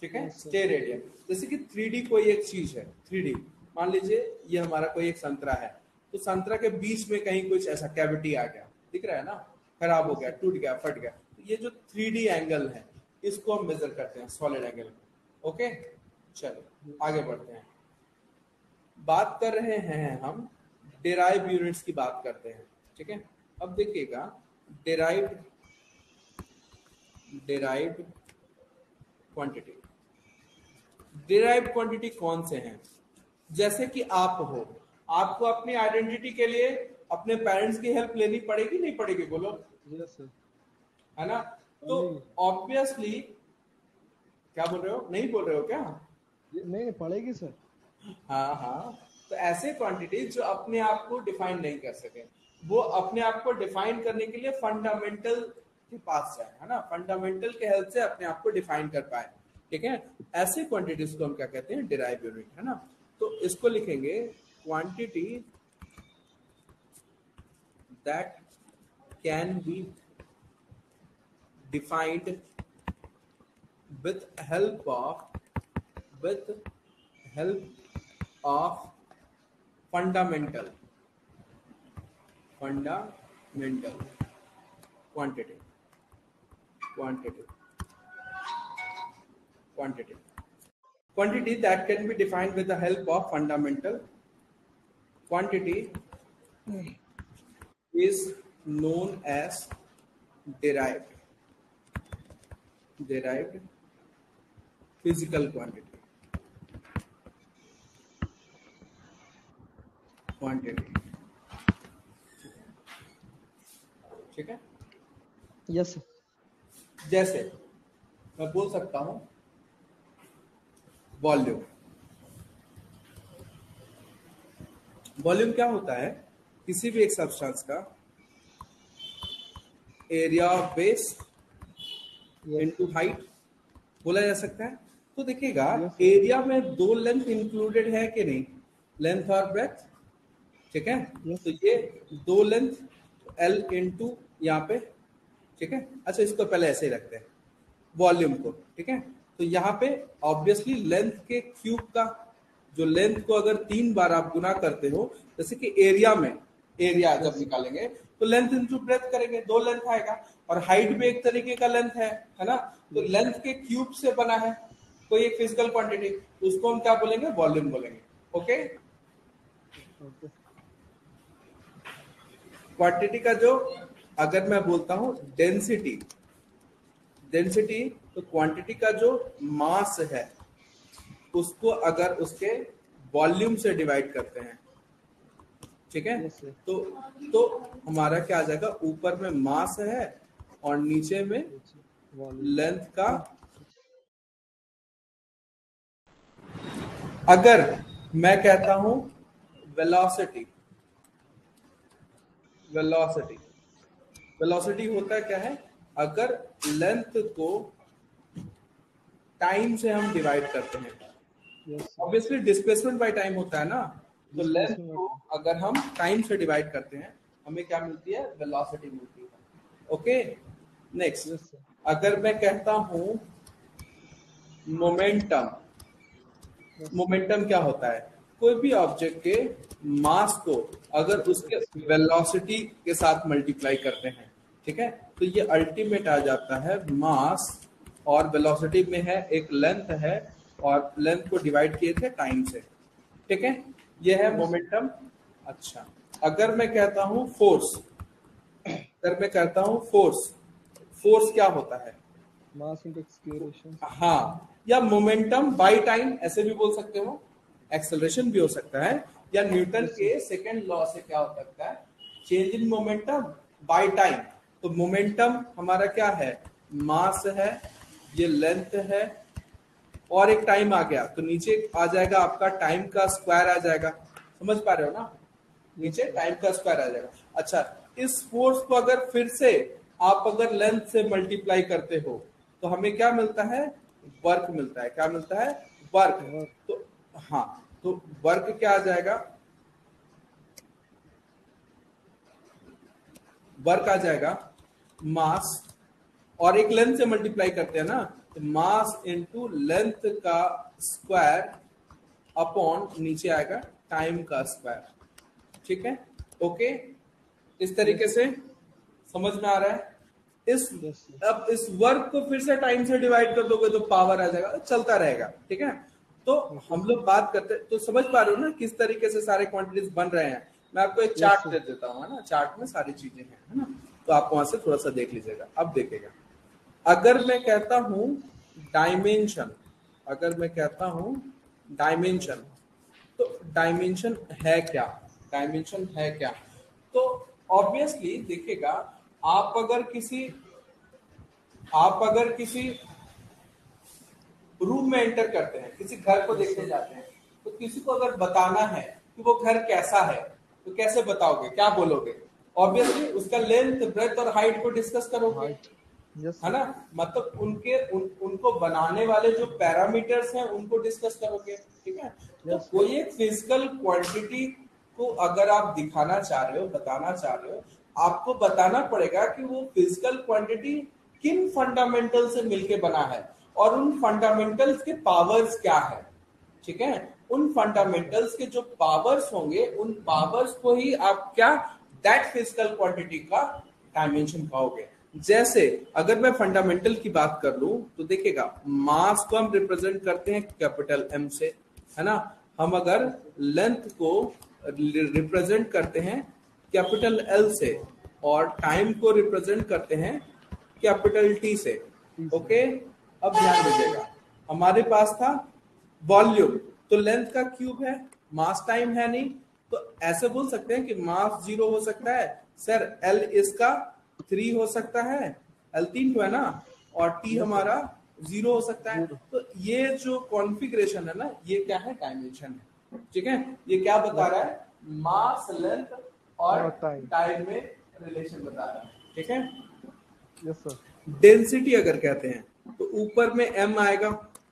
ठीक है। स्टे रेडियन, जैसे कि 3D कोई एक चीज है, 3D मान लीजिए ये हमारा कोई एक संतरा है, तो संतरा के बीच में कहीं कुछ ऐसा कैविटी आ गया, दिख रहा है ना, खराब हो गया, टूट गया, फट गया, तो ये जो 3D एंगल है इसको हम मेजर करते हैं सॉलिड एंगल में, ओके। चलो आगे बढ़ते हैं। बात कर रहे हैं हम डेराइव यूनिट्स की बात करते हैं, ठीक है। अब देखिएगा डेराइव्ड क्वांटिटी, डिराइव्ड क्वांटिटी कौन से हैं? जैसे कि आप हो, आपको अपनी आइडेंटिटी के लिए अपने पेरेंट्स की हेल्प लेनी पड़ेगी नहीं पड़ेगी, बोलो, यस सर। है ना? तो ऑब्वियसली, क्या बोल रहे हो, नहीं बोल रहे हो क्या? नहीं पड़ेगी सर। हाँ हाँ, तो ऐसे क्वांटिटी जो अपने आप को डिफाइन नहीं कर सके, वो अपने आप को डिफाइन करने के लिए फंडामेंटल के पास जाए, है ना, फंडामेंटल के हेल्प से अपने आप को डिफाइन कर पाए, ठीक है? ऐसे क्वांटिटीज को हम क्या कहते हैं? डिराइव यूनिट, है ना? तो इसको लिखेंगे quantity that can be defined with help of fundamental quantity that can be defined with the help of fundamental quantity is known as derived physical quantity, ठीक है? Yes sir. जैसे मैं बोल सकता हूं वॉल्यूम। वॉल्यूम क्या होता है? किसी भी एक सब्सटेंस का area of base into height बोला जा सकता है। तो देखिएगा, एरिया में दो लेंथ इंक्लूडेड है कि नहीं? लेंथ और ब्रेथ, ठीक है? तो ये दो लेंथ L इंटू यहाँ पे, ठीक है? अच्छा, इसको पहले ऐसे ही रखते हैं वॉल्यूम को, ठीक है? तो यहाँ पे ऑब्वियसली लेंथ के क्यूब का, जो लेंथ को अगर 3 बार आप गुना करते हो, जैसे कि एरिया में, एरिया जब निकालेंगे तो लेंथ इंटू ब्रेथ करेंगे, 2 लेंथ आएगा। और हाइट भी एक तरीके का लेंथ है ना? तो लेंथ के क्यूब से बना है कोई एक फिजिकल क्वांटिटी, उसको हम क्या बोलेंगे? वॉल्यूम बोलेंगे। ओके, क्वांटिटी का जो, अगर मैं बोलता हूं डेंसिटी, तो क्वांटिटी का जो मास है उसको अगर उसके वॉल्यूम से डिवाइड करते हैं, ठीक है? तो हमारा क्या आ जाएगा? ऊपर में मास है और नीचे में लेंथ का। अगर मैं कहता हूं वेलोसिटी होता क्या है? अगर लेंथ को टाइम से हम डिवाइड करते हैं, ऑब्वियसली डिस्प्लेसमेंट बाय टाइम होता है ना, तो लेंथ को अगर हम टाइम से डिवाइड करते हैं, हमें क्या मिलती है? वेलोसिटी मिलती है। ओके, नेक्स्ट, अगर मैं कहता हूं मोमेंटम क्या होता है? कोई भी ऑब्जेक्ट के मास को अगर उसके वेलोसिटी के साथ मल्टीप्लाई करते हैं, ठीक है, तो ये अल्टीमेट आ जाता है मास, और वेलोसिटी में है एक लेंथ है, और लेंथ को डिवाइड किए थे टाइम से, ठीक है? ये है मोमेंटम। अच्छा, अगर मैं कहता हूं फोर्स, फोर्स क्या होता है? Mass into acceleration. हाँ, या मोमेंटम बाय टाइम ऐसे भी बोल सकते हो, एक्सेलरेशन भी हो सकता है, या न्यूटन के सेकंड लॉ से क्या हो सकता है? Change in momentum by time. तो मोमेंटम हमारा क्या है? मास है, ये लेंथ है, और एक टाइम आ गया, तो नीचे आ जाएगा आपका टाइम का स्क्वायर आ जाएगा। समझ पा रहे हो ना? नीचे टाइम का स्क्वायर आ जाएगा। अच्छा, इस फोर्स को अगर फिर से आप अगर लेंथ से मल्टीप्लाई करते हो तो हमें क्या मिलता है? वर्क मिलता है। क्या मिलता है? वर्क। तो हाँ, तो वर्क क्या आ जाएगा? वर्क आ जाएगा मास, और एक लेंथ से मल्टीप्लाई करते हैं ना, तो मास इनटू लेंथ का स्क्वायर अपॉन नीचे आएगा टाइम का स्क्वायर, ठीक है? ओके, इस तरीके से समझ में आ रहा है? अब इस वर्क को फिर से टाइम से डिवाइड कर दोगे तो पावर आ जाएगा, चलता रहेगा, ठीक है? तो हम लोग बात करते, तो समझ पा रहे हो ना किस तरीके से सारे क्वांटिटीज बन रहे हैं? मैं आपको एक चार्ट दे देता हूँ, है ना? चार्ट में सारी चीजें हैं, है ना? तो आप वहां से थोड़ा सा देख लीजिएगा। अब देखिएगा, अगर मैं कहता हूं डायमेंशन, अगर मैं कहता हूं डायमेंशन, तो डायमेंशन है क्या, डायमेंशन है क्या? तो ऑब्वियसली देखिएगा, आप अगर किसी रूम में एंटर करते हैं, किसी घर को देखने जाते हैं, तो किसी को अगर बताना है कि वो घर कैसा है, तो कैसे बताओगे, क्या बोलोगे? ऑब्वियसली उसका लेंथ, ब्रेथ और हाइट को डिस्कस करोगे, हाइट, यस है ना? मतलब उनको बनाने वाले जो पैरामीटर्स हैं उनको डिस्कस करोगे, ठीक है? तो यस कोई एक फिजिकल क्वांटिटी को अगर आप दिखाना चाह रहे हो, बताना चाह रहे हो, आपको बताना पड़ेगा कि वो फिजिकल क्वांटिटी किन फंडामेंटल से मिलके बना है और उन फंडामेंटल्स के पावर्स क्या है, ठीक है? उन फंडामेंटल्स के जो पावर्स होंगे, उन पावर्स को ही आप क्या, दैट फिजिकल क्वांटिटी का डायमेंशन पाओगे। जैसे अगर मैं फंडामेंटल की बात कर लूं, तो देखिएगा, मास को हम रिप्रेजेंट करते हैं कैपिटल एम से, है ना? हम अगर लेंथ को रिप्रेजेंट करते हैं कैपिटल एल से, और टाइम को रिप्रेजेंट करते हैं कैपिटल टी से, ओके? अब ध्यान दीजिएगा, हमारे पास था वॉल्यूम, तो लेंथ का क्यूब है, मास टाइम है नहीं, तो ऐसे बोल सकते हैं कि मास 0 हो सकता है सर, एल इसका 3 हो सकता है, एल 3 तो है ना, और टी हमारा 0 हो सकता है। तो ये जो कॉन्फ़िगरेशन है ना, ये क्या है, डायमेंशन है, ठीक है? ये क्या बता रहा है, मास, लेंथ और टाइम में रिलेशन बता रहा है, ठीक है? Yes sir. डेंसिटी अगर कहते हैं, तो ऊपर में m आएगा,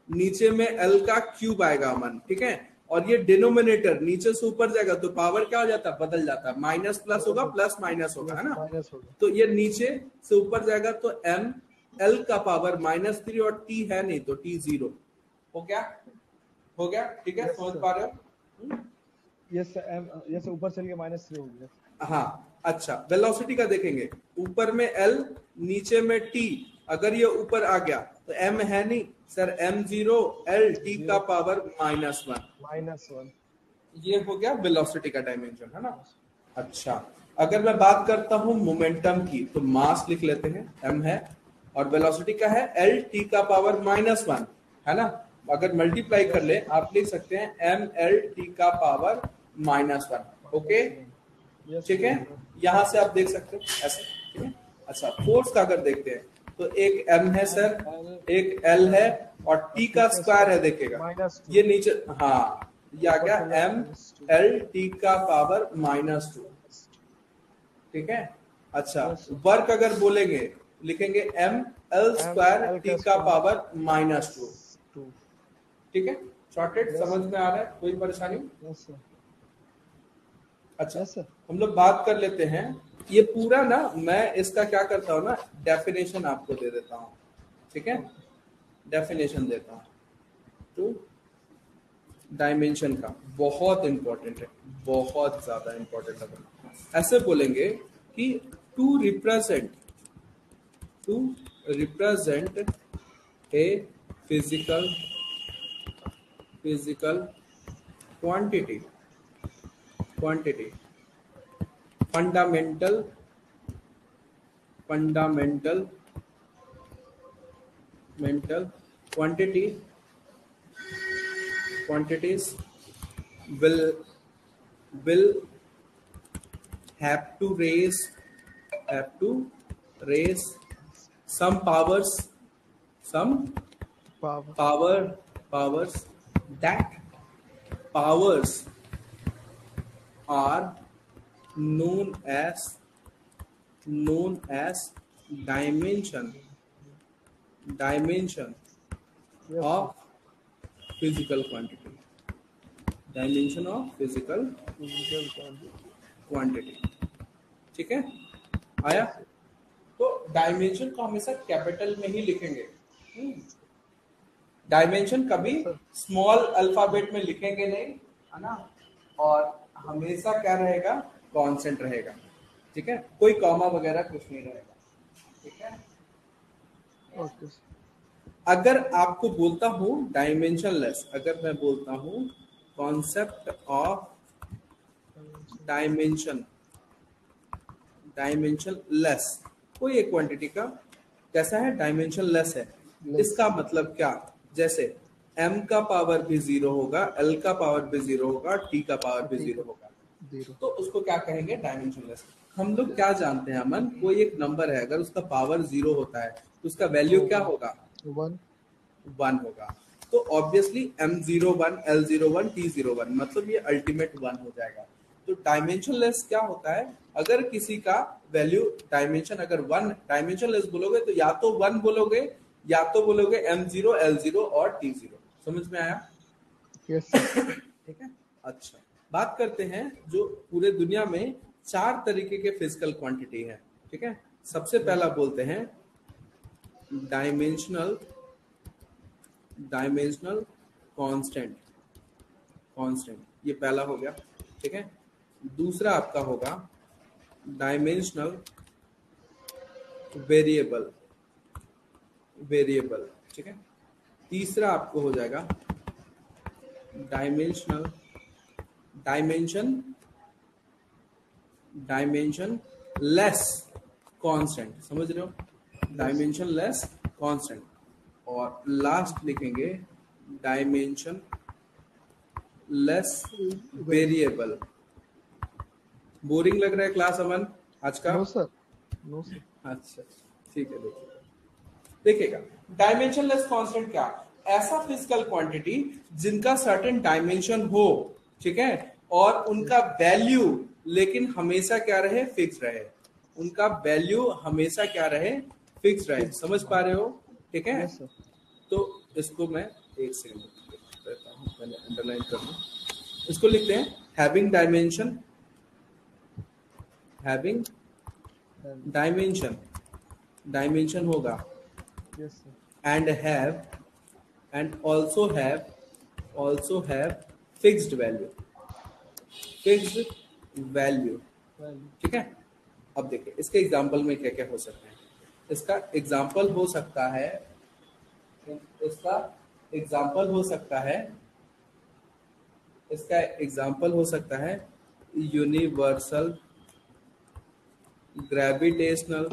नीचे में l का क्यूब आएगा अमन, ठीक है? और ये डिनोमिनेटर नीचे से ऊपर जाएगा तो पावर क्या हो जाता है, बदल जाता है, माइनस प्लस होगा, प्लस माइनस होगा, है ना? तो ये नीचे से ऊपर जाएगा तो m, l का पावर -3 और t है नहीं तो t 0 हो गया, हो गया, ठीक है? समझ पा रहे हो? यस सर, यस ऊपर चल के -3 हो गया। हाँ, अच्छा, वेलोसिटी का देखेंगे, ऊपर में l, नीचे में t, अगर ये ऊपर आ गया तो m है नहीं सर, m0 l t का पावर -1, ये हो गया वेलोसिटी का डायमेंशन, है ना? अच्छा, अगर मैं बात करता हूं मोमेंटम की, तो मास लिख लेते हैं, m है, और वेलोसिटी का है l t का पावर -1, है ना? अगर मल्टीप्लाई कर ले, आप लिख सकते हैं m l t का पावर -1, ओके? ठीक है, यहां से आप देख सकते हो ऐसे, ठीक है? अच्छा, फोर्स का अगर देखते हैं, तो एक m है सर, एक l है, और t का स्क्वायर है, देखिएगा ये नीचे, हाँ, ये आ गया m l t का पावर -2, ठीक है? अच्छा, वर्क अगर बोलेंगे, लिखेंगे m l स्क्वायर t का पावर -2, ठीक है? शॉर्टेड समझ में आ रहा है, कोई परेशानी? अच्छा, हम लोग बात कर लेते हैं, ये पूरा ना मैं इसका क्या करता हूँ ना, डेफिनेशन आपको दे देता हूँ, ठीक है? डेफिनेशन देता हूँ, तो डायमेंशन का बहुत इंपॉर्टेंट है, बहुत ज्यादा इंपॉर्टेंट है। ऐसे बोलेंगे कि to represent a physical quantity fundamental quantities will have to raise some powers that powers are known as dimension of physical quantity, dimension of physical quantity, ठीक है? आया? तो डायमेंशन को हमेशा कैपिटल में ही लिखेंगे, डायमेंशन कभी स्मॉल अल्फाबेट में लिखेंगे नहीं, है ना? और हमेशा क्या रहेगा, कांस्टेंट रहेगा, ठीक है? कोई कॉमा वगैरह कुछ नहीं रहेगा, ठीक है? ओके। अगर आपको बोलता हूं डायमेंशनलेस, अगर मैं बोलता हूं कॉन्सेप्ट ऑफ डायमेंशनलेस, कोई एक क्वांटिटी का कैसा है, डायमेंशनलेस है, इसका मतलब क्या? जैसे m का पावर भी 0 होगा, l का पावर भी 0 होगा, t का पावर भी 0 होगा, जीरो। तो उसको क्या कहेंगे? डायमेंशनलेस। हम लोग क्या जानते हैं अमन, कोई एक नंबर है अगर उसका पावर 0 होता है तो उसका वैल्यू क्या होगा? 1 1 होगा। तो ऑब्वियसली m01, l01, t01 मतलब ये अल्टीमेट 1 हो जाएगा। तो डायमेंशनलेस क्या होता है? अगर किसी का वैल्यू डायमेंशन अगर 1 डायमेंशनलेस बोलोगे तो या तो 1 बोलोगे या तो बोलोगे m0, l0 और t0। समझ में आया? Yes sir. ठीक है। अच्छा, बात करते हैं जो पूरे दुनिया में 4 तरीके के फिजिकल क्वांटिटी है। ठीक है। सबसे पहला बोलते हैं डायमेंशनल डायमेंशनल कांस्टेंट। कांस्टेंट ये पहला हो गया। ठीक है। दूसरा आपका होगा डायमेंशनल वेरिएबल। वेरिएबल। ठीक है। तीसरा आपको हो जाएगा डायमेंशनल डायमेंशन लेस कांस्टेंट। समझ रहे हो? Dimensionless constant. और लास्ट लिखेंगे डायमेंशन लेस वेरिएबल। बोरिंग लग रहा है क्लास अमन आज का? No sir, no sir. अच्छा, ठीक है। देखिएगा डायमेंशन लेस कांस्टेंट क्या? ऐसा फिजिकल क्वांटिटी जिनका सर्टेन डायमेंशन हो, ठीक है, और उनका वैल्यू लेकिन हमेशा क्या रहे? फिक्स रहे। उनका वैल्यू हमेशा क्या रहे? फिक्स रहे। समझ पा रहे हो? ठीक है। Yes sir. तो इसको मैं एक सेकंड देता हूं, पहले अंडरलाइन कर लूं। इसको लिखते हैं having dimension. Having dimension. Dimension होगा yes sir. and also have fixed value। ठीक है। अब देखिए इसके एग्जांपल में क्या क्या हो सकते हैं। इसका एग्जांपल हो सकता है इसका एग्जांपल हो सकता है यूनिवर्सल ग्रेविटेशनल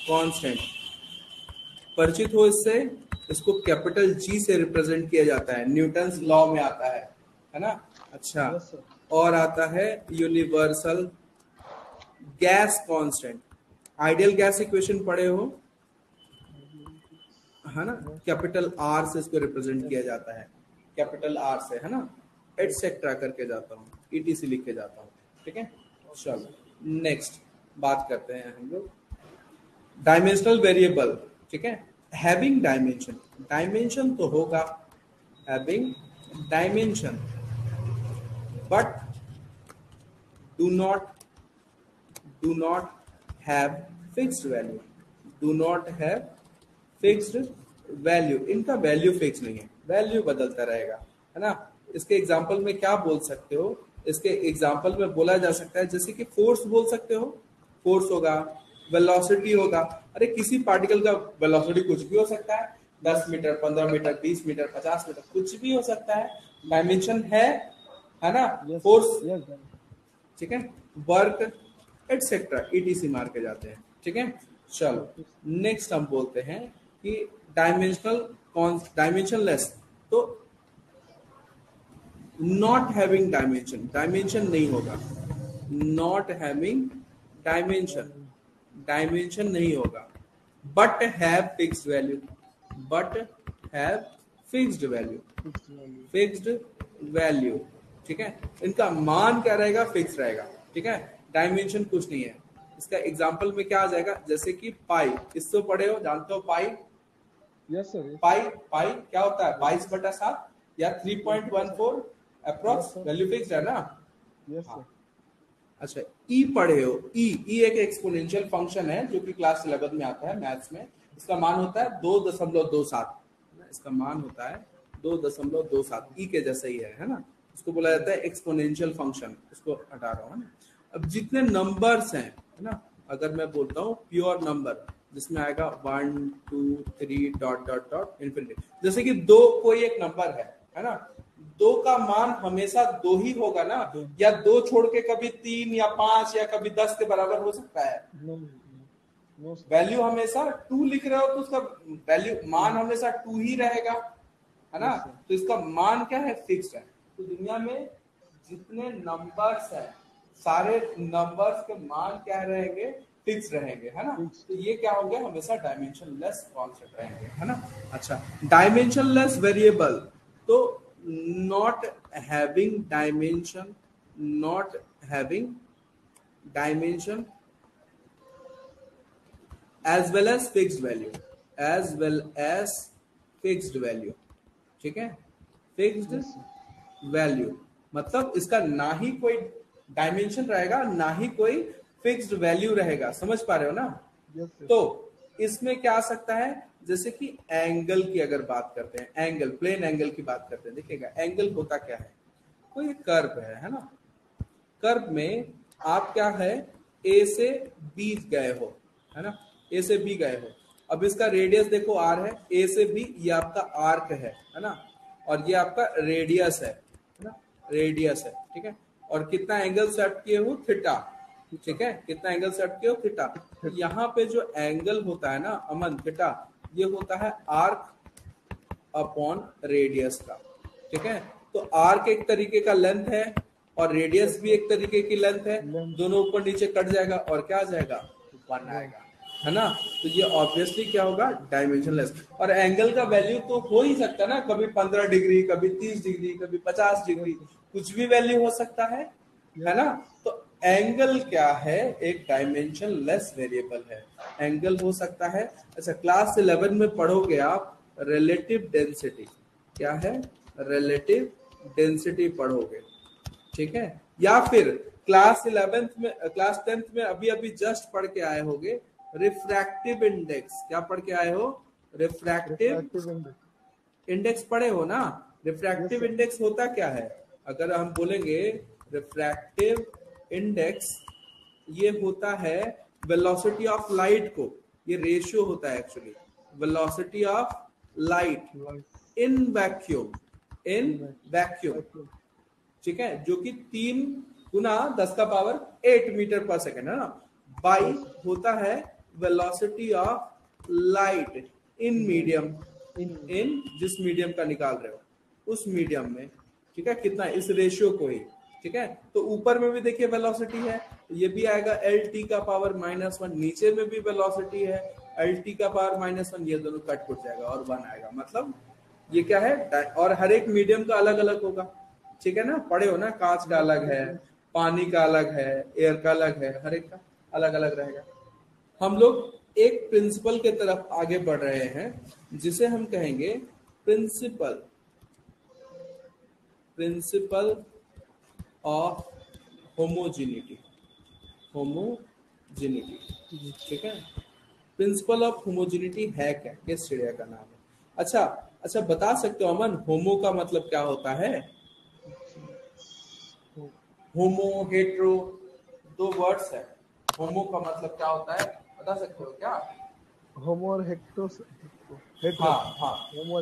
कांस्टेंट। परिचित हो इससे? इसको कैपिटल जी से रिप्रेजेंट किया जाता है, न्यूटन्स लॉ में आता है ना? अच्छा, यस सर। और आता है universal gas constant. Ideal gas equation पढ़े हो, है ना? कैपिटल आर से इसको रिप्रेजेंट किया जाता है, कैपिटल आर से, है ना? एटसेट्रा करके जाता हूँ, ईटीसी लिख के जाता हूँ। ठीक है। चलो नेक्स्ट बात करते हैं हम लोग डायमेंशनल वेरिएबल। ठीक है। Having dimension. डायमेंशन तो होगा, having dimension, but do not have fixed value. Do not have fixed value. इनका वैल्यू फिक्स नहीं है, वैल्यू बदलता रहेगा, है ना? इसके एग्जाम्पल में क्या बोल सकते हो? इसके एग्जाम्पल में बोला जा सकता है जैसे कि फोर्स बोल सकते हो। फोर्स होगा, वेलोसिटी होगा। अरे किसी पार्टिकल का वेलोसिटी कुछ भी हो सकता है, 10 मीटर, 15 मीटर, 20 मीटर, 50 मीटर, कुछ भी हो सकता है। डायमेंशन है ना? फोर्स, ठीक है, वर्क एटसेट्रा ईटीसी मार के जाते हैं। ठीक है। चलो नेक्स्ट हम बोलते हैं कि डायमेंशनलेस। तो नॉट हैविंग डायमेंशन। डायमेंशन नहीं होगा, नॉट हैविंग डायमेंशन, डायमेंशन नहीं होगा, but have fixed value. But have fixed value. Fixed value. ठीक है। इनका मान क्या रहेगा? फिक्स रहेगा। ठीक है। डायमेंशन कुछ नहीं है। इसका एग्जांपल में क्या आ जाएगा? जैसे कि पाई, इससे पढ़े हो, जानते हो पाई? Yes sir. पाई क्या होता है? 22/7 या 3.14 अप्रोक्स। वैल्यू फिक्स है ना? Yes sir. अच्छा, ई पढ़े हो? ई एक एक्सपोनेंशियल फंक्शन है जो कि क्लास 11 में आता है मैथ्स में। इसका मान होता है 2.27। इसका मान होता है 2.27। ई के जैसा ही है ना? इसको बोला जाता है एक्सपोनेंशियल फंक्शन। इसको हटा रहा हूँ ना। अब जितने नंबर्स हैं, है ना, अगर मैं बोलता हूँ प्योर नंबर जिसमें आएगा 1 2 3 डॉट डॉट डॉट इन्फिनिटी। जैसे कि 2 कोई एक नंबर है ना? 2 का मान हमेशा 2 ही होगा ना? या 2 छोड़ के कभी 3 या 5 या कभी 10 के बराबर हो सकता है? No sir. वैल्यू हमेशा 2 लिख रहे हो तो उसका वैल्यू मान हमेशा 2 ही रहेगा, है ना। Yes, sir. तो इसका मान क्या है, फिक्स्ड है। तो दुनिया में जितने नंबर्स है सारे नंबर्स के मान क्या रहेंगे, फिक्स रहेंगे, है ना। Fixed. तो ये क्या हो गया, हमेशा डायमेंशनलेस कांस्टेंट रहेंगे, है ना। अच्छा, डायमेंशनलेस वेरिएबल तो not having dimension, not having dimension as well as fixed value, as well as fixed value, ठीक है। Fixed Yes, sir. वैल्यू मतलब इसका ना ही कोई डायमेंशन रहेगा ना ही कोई फिक्स्ड वैल्यू रहेगा, समझ पा रहे हो ना। Yes, sir. तो इसमें क्या आ सकता है, जैसे कि एंगल की अगर बात करते हैं, एंगल प्लेन एंगल की बात करते हैं, देखिएगा एंगल होता क्या है, कोई कर्व है ना। कर्व में आप क्या है, ए से बी गए हो, है ना, ए से बी गए हो। अब इसका रेडियस देखो आर है, ए से बी ये आपका आर्क है ना, और ये आपका रेडियस है ना, रेडियस है, ठीक है। और कितना एंगल सेट किए हो, थीटा, ठीक है, कितना एंगल सेट किए हो, थीटा। यहाँ पे जो एंगल होता है ना अमन, थीटा, ये होता है आर्क अपॉन रेडियस का, ठीक है। तो आर्क एक तरीके का लेंथ है और रेडियस भी एक तरीके की लेंथ है, दोनों ऊपर नीचे कट जाएगा और क्या आ जाएगा, 1 आएगा, है ना। तो ये ऑब्वियसली क्या होगा, डायमेंशनलेस। और एंगल का वैल्यू तो हो ही सकता है ना, कभी 15 डिग्री, कभी 30 डिग्री, कभी 50 डिग्री, कुछ भी वैल्यू हो सकता है ना। तो एंगल क्या है, एक डायमेंशनलेस वेरिएबल है, एंगल हो सकता है। अच्छा, क्लास 11 में पढ़ोगे आप रिलेटिव डेंसिटी, क्या है, रिलेटिव डेंसिटी पढ़ोगे, ठीक है। या फिर क्लास 11th में, क्लास 10th में अभी अभी जस्ट पढ़ के आए होगे रिफ्रैक्टिव इंडेक्स, क्या पढ़ के आए हो, रिफ्रैक्टिव Index. इंडेक्स पढ़े हो ना। Refractive Yes, sir. इंडेक्स होता क्या है, अगर हम बोलेंगे रिफ्रैक्टिव इंडेक्स, ये होता है वेलोसिटी ऑफ लाइट को, ये रेशियो होता है actually, velocity of light Light. In vacuum, in vacuum, Vacuum. ठीक है, जो कि 3 गुना 10 का पावर 8 मीटर पर सेकेंड, है ना। बाई होता है velocity of light in medium, in जिस मीडियम का निकाल रहे हो उस मीडियम में, ठीक है, कितना, इस रेशियो को ही, ठीक है। तो ऊपर में भी देखिए वेलोसिटी है, ये भी आएगा एल टी का पावर -1, नीचे में भी वेलोसिटी है एल टी का पावर -1, ये दोनों कट कुट जाएगा और 1 आएगा। मतलब ये क्या है, और हर एक मीडियम का अलग अलग होगा, ठीक है ना, पढ़े हो ना, कांच का अलग है, पानी का अलग है, एयर का अलग है, हर एक का अलग अलग रहेगा। हम लोग एक प्रिंसिपल के तरफ आगे बढ़ रहे हैं जिसे हम कहेंगे principle, principle of homogeneity, homogeneity, ठीक है। प्रिंसिपल ऑफ होमोजेनिटी है क्या, किस चिड़िया का नाम है। अच्छा अच्छा, बता सकते हो अमन, होमो का मतलब क्या होता है, होमो हेट्रो, 2 वर्ड्स है, होमो का मतलब क्या होता है, बता सकते हो क्या। होमो और हेक्टो, हेट्रो। हाँ हाँ होमो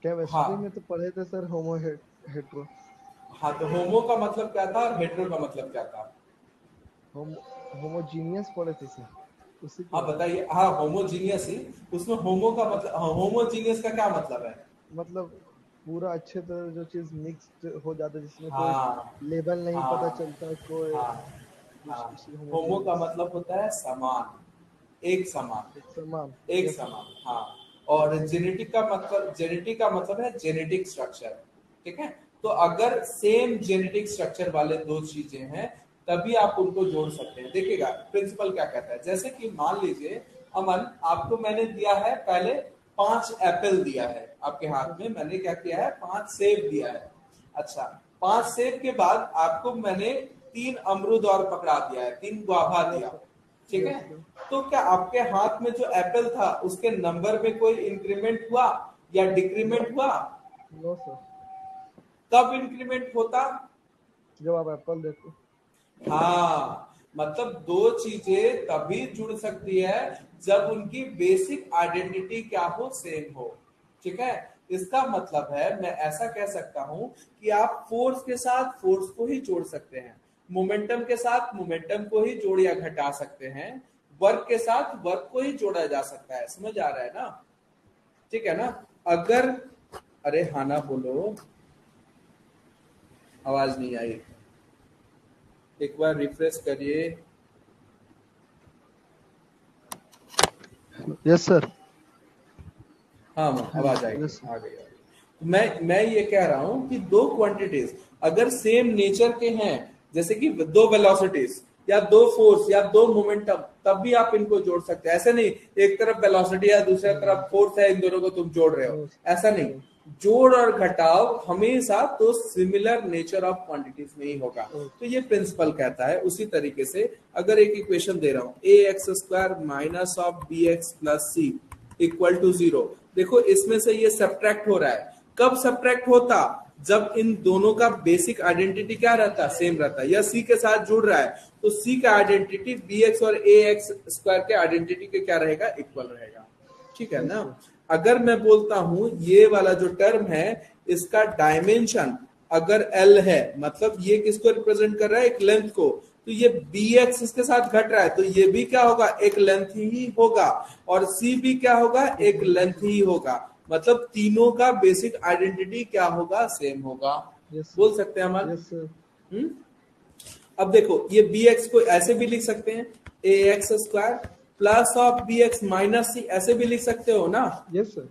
केमिस्ट्री हाँ में तो पढ़े थे सर, होमो हेट्रो। हाँ, तो होमो का मतलब क्या था और हेट्रो का मतलब क्या था। होमोजीनियस पढ़े थे सर, उसी हाँ के बताइए, हाँ होमोजीनियस ही, उसमें होमो का मतलब, होमोजीनियस का क्या मतलब है, मतलब पूरा अच्छे तरह जो चीज मिक्स हो जाता है, जिसमें कोई हाँ लेबल नहीं पता हाँ चलता, कोई हाँ हाँ। होमो का होमोजेनियस, मतलब होता है समान, एक समान, एक समान। एक यस सर। समान, हाँ। और जेनेटिक का मतलब, जेनेटिक का मतलब है जेनेटिक स्ट्रक्चर, ठीक है। तो अगर सेम जेनेटिक स्ट्रक्चर वाले 2 चीजें हैं तभी आप उनको जोड़ सकते हैं। देखिएगा प्रिंसिपल क्या कहता है, जैसे कि मान लीजिए अमन, आपको मैंने दिया है पहले 5 एप्पल दिया है आपके हाथ में, मैंने क्या किया है, 5 सेब दिया है। अच्छा, 5 सेब के बाद आपको मैंने 3 अमरूद और पकड़ा दिया है, 3 गुआवा यस दिया, सर। ठीक है। Yes sir. तो क्या आपके हाथ में जो एप्पल था उसके नंबर में कोई इंक्रीमेंट हुआ या डिक्रीमेंट हुआ, नो सर। कब इंक्रीमेंट होता, जब आप एप्पल देखो। हाँ, मतलब 2 चीजें तभी जुड़ सकती है जब उनकी बेसिक आइडेंटिटी क्या हो, सेम हो, ठीक है। इसका मतलब है मैं ऐसा कह सकता हूं कि आप फोर्स के साथ फोर्स को ही जोड़ सकते हैं, मोमेंटम के साथ मोमेंटम को ही जोड़ या घटा सकते हैं, वर्क के साथ वर्क को ही जोड़ा जा सकता है, समझ आ रहा है ना, ठीक है ना। अगर, अरे हाँ ना बोलो, आवाज नहीं आई, एक बार रिफ्रेश करिए। Yes sir. हाँ आवाज आएगी, Yes, आ गई। तो मैं ये कह रहा हूं कि दो क्वांटिटीज अगर सेम नेचर के हैं, जैसे कि दो वेलोसिटीज या दो फोर्स या दो मोमेंटम, तब भी आप इनको जोड़ सकते हैं। ऐसे नहीं एक तरफ वेलोसिटी है दूसरी तरफ फोर्स है, इन दोनों को तुम जोड़ रहे हो, ऐसा नहीं। जोड़ और घटाव हमेशा तो सिमिलर नेचर ऑफ क्वांटिटीज में ही होगा। तो ये प्रिंसिपल कहता है। उसी तरीके से अगर एक इक्वेशन दे रहा हूं, A X square minus of B X plus C equal to 0, देखो इसमें से ये सब्ट्रैक्ट हो रहा है। कब सब्ट्रैक्ट होता? जब इन दोनों का बेसिक आइडेंटिटी क्या रहता? सेम रहता। या सी के साथ जुड़ रहा है तो सी का आइडेंटिटी बी एक्स और ए एक्स स्क्वायर के आइडेंटिटी के क्या रहेगा? इक्वल रहेगा, ठीक है ना। अगर मैं बोलता हूं ये वाला जो टर्म है इसका डायमेंशन अगर एल है, मतलब ये किसको रिप्रेजेंट कर रहा है? एक लेंथ को, तो ये बी एक्स इसके साथ घट रहा है तो ये भी क्या होगा? एक लेंथ ही होगा। और सी भी क्या होगा? एक लेंथ ही होगा। मतलब तीनों का बेसिक आइडेंटिटी क्या होगा? सेम होगा। बोल सकते हैं हम। अब देखो ये बी एक्स को ऐसे भी लिख सकते हैं, A X square plus of B X minus C, ऐसे भी लिख सकते हो ना। Yes sir.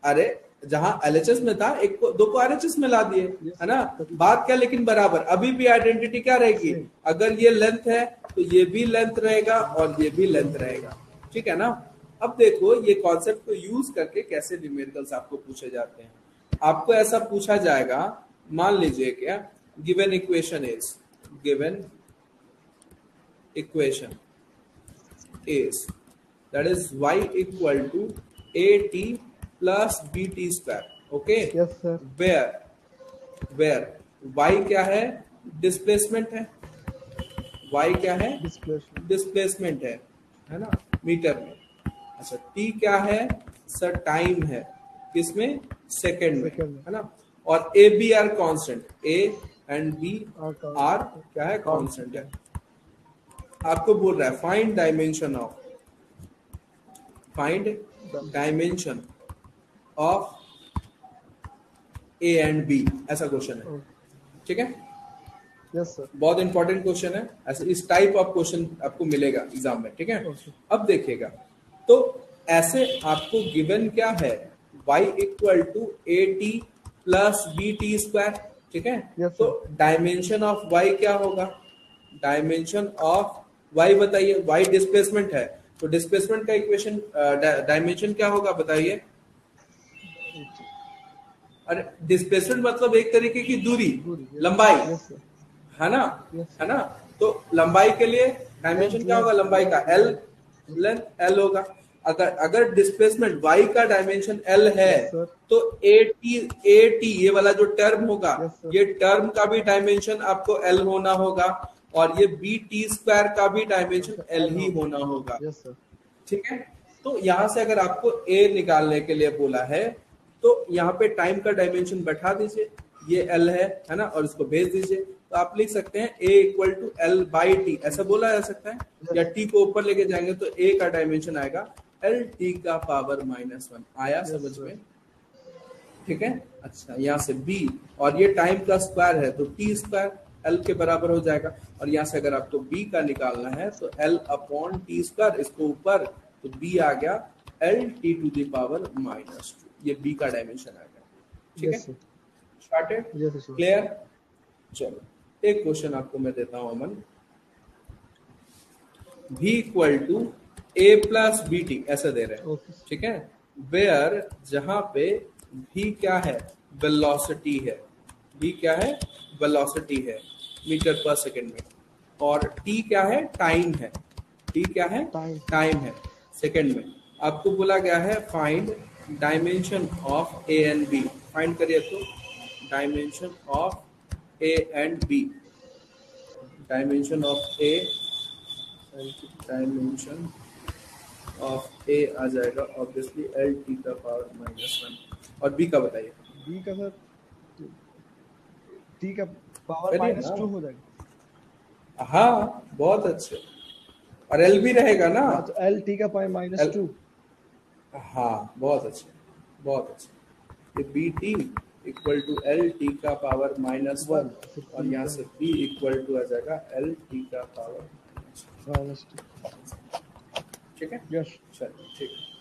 अरे जहां एलएचएस में था एक को दो को आरएचएस में ला दिए, है ना। बात क्या लेकिन बराबर, अभी भी आइडेंटिटी क्या रहेगी? अगर ये लेंथ है तो ये भी लेंथ रहेगा और ये भी लेंथ रहेगा, ठीक है ना। अब देखो ये कॉन्सेप्ट को यूज करके कैसे न्यूमेरिकल्स आपको पूछे जाते हैं। आपको ऐसा पूछा जाएगा, मान लीजिए क्या, given equation is, given equation is that is y equal to at plus bt square, okay. Yes sir. Where y क्या है? डिस्प्लेसमेंट है। y क्या है? डिस्प्लेसमेंट है ना, मीटर में। अच्छा t क्या है? सर टाइम है, किसमें? सेकंड में, है ना। और a b are constant, a and b are क्या है? कांस्टेंट है। आपको बोल रहा है find dimension of, find dimension of A and B, ऐसा क्वेश्चन है, ठीक है। Yes sir. बहुत इंपॉर्टेंट क्वेश्चन है, ऐसे इस टाइप ऑफ क्वेश्चन आपको मिलेगा एग्जाम में, ठीक है। अब देखिएगा, तो ऐसे आपको गिवन क्या है? y equal to a t plus b t square, ठीक है। तो डायमेंशन ऑफ y क्या होगा? डायमेंशन ऑफ y बताइए, y डिस्प्लेसमेंट है तो डिस्प्लेसमेंट का इक्वेशन डायमेंशन क्या होगा बताइए? अरे डिस्प्लेसमेंट मतलब एक तरीके की दूरी, लंबाई, है ना, है ना। तो लंबाई के लिए डायमेंशन क्या होगा? लंबाई का l, लेंथ l होगा। अगर डिस्प्लेसमेंट y का डायमेंशन l है तो at ये वाला जो टर्म होगा, ये टर्म का भी डायमेंशन आपको l होना होगा और ये bt स्क्वायर का भी डायमेंशन l ही होना होगा, ठीक है। तो यहां से अगर आपको a निकालने के लिए बोला है तो यहाँ पे टाइम का डायमेंशन बैठा दीजिए, ये l है ना, और इसको भेज दीजिए। तो आप लिख सकते हैं a equal to l by t, ऐसा बोला जा सकता है। या t को ऊपर लेके जाएंगे तो a का डायमेंशन आएगा एल टी का पावर -1। आया समझ में? ठीक है। अच्छा यहाँ से b, और ये टाइम का स्क्वायर है तो t स्क्वायर l के बराबर हो जाएगा। और यहाँ से अगर आपको b का निकालना है तो l अपॉन टी स्क्वायर, इसको ऊपर तो b आ गया l t to the power -2, ये b का डायमेंशन आ गया, ठीक है। स्टार्टेड? क्लियर? चलो एक क्वेश्चन आपको मैं देता हूं Aman. v equal to a plus b t ऐसा दे रहे हैं, ठीक है। वेयर जहां पे v क्या है? वेलोसिटी है। v क्या है? वेलोसिटी है मीटर पर सेकेंड में। और t क्या है? टाइम है। t क्या है? टाइम है सेकेंड में। आपको बोला गया है find dimension of A and B. Find करिए तो dimension of A and B, dimension of A, dimension of A आ जाएगा ऑब्वियसली एल टी का पावर -1। और बी का बताइए? बी का सर टी का पावर -2 हो जाएगा। हाँ बहुत अच्छे। और एल भी रहेगा ना। हाँ, तो एल टी का पावर माइनस L- 2। हाँ बहुत अच्छे, बहुत अच्छे। ये b t equal to l T का पावर माइनस 1, 1 और यहाँ से बी इक्वल टू आ जाएगा एल टी का पावर माइनस 2। ठीक है। यस। चलिए ठीक है।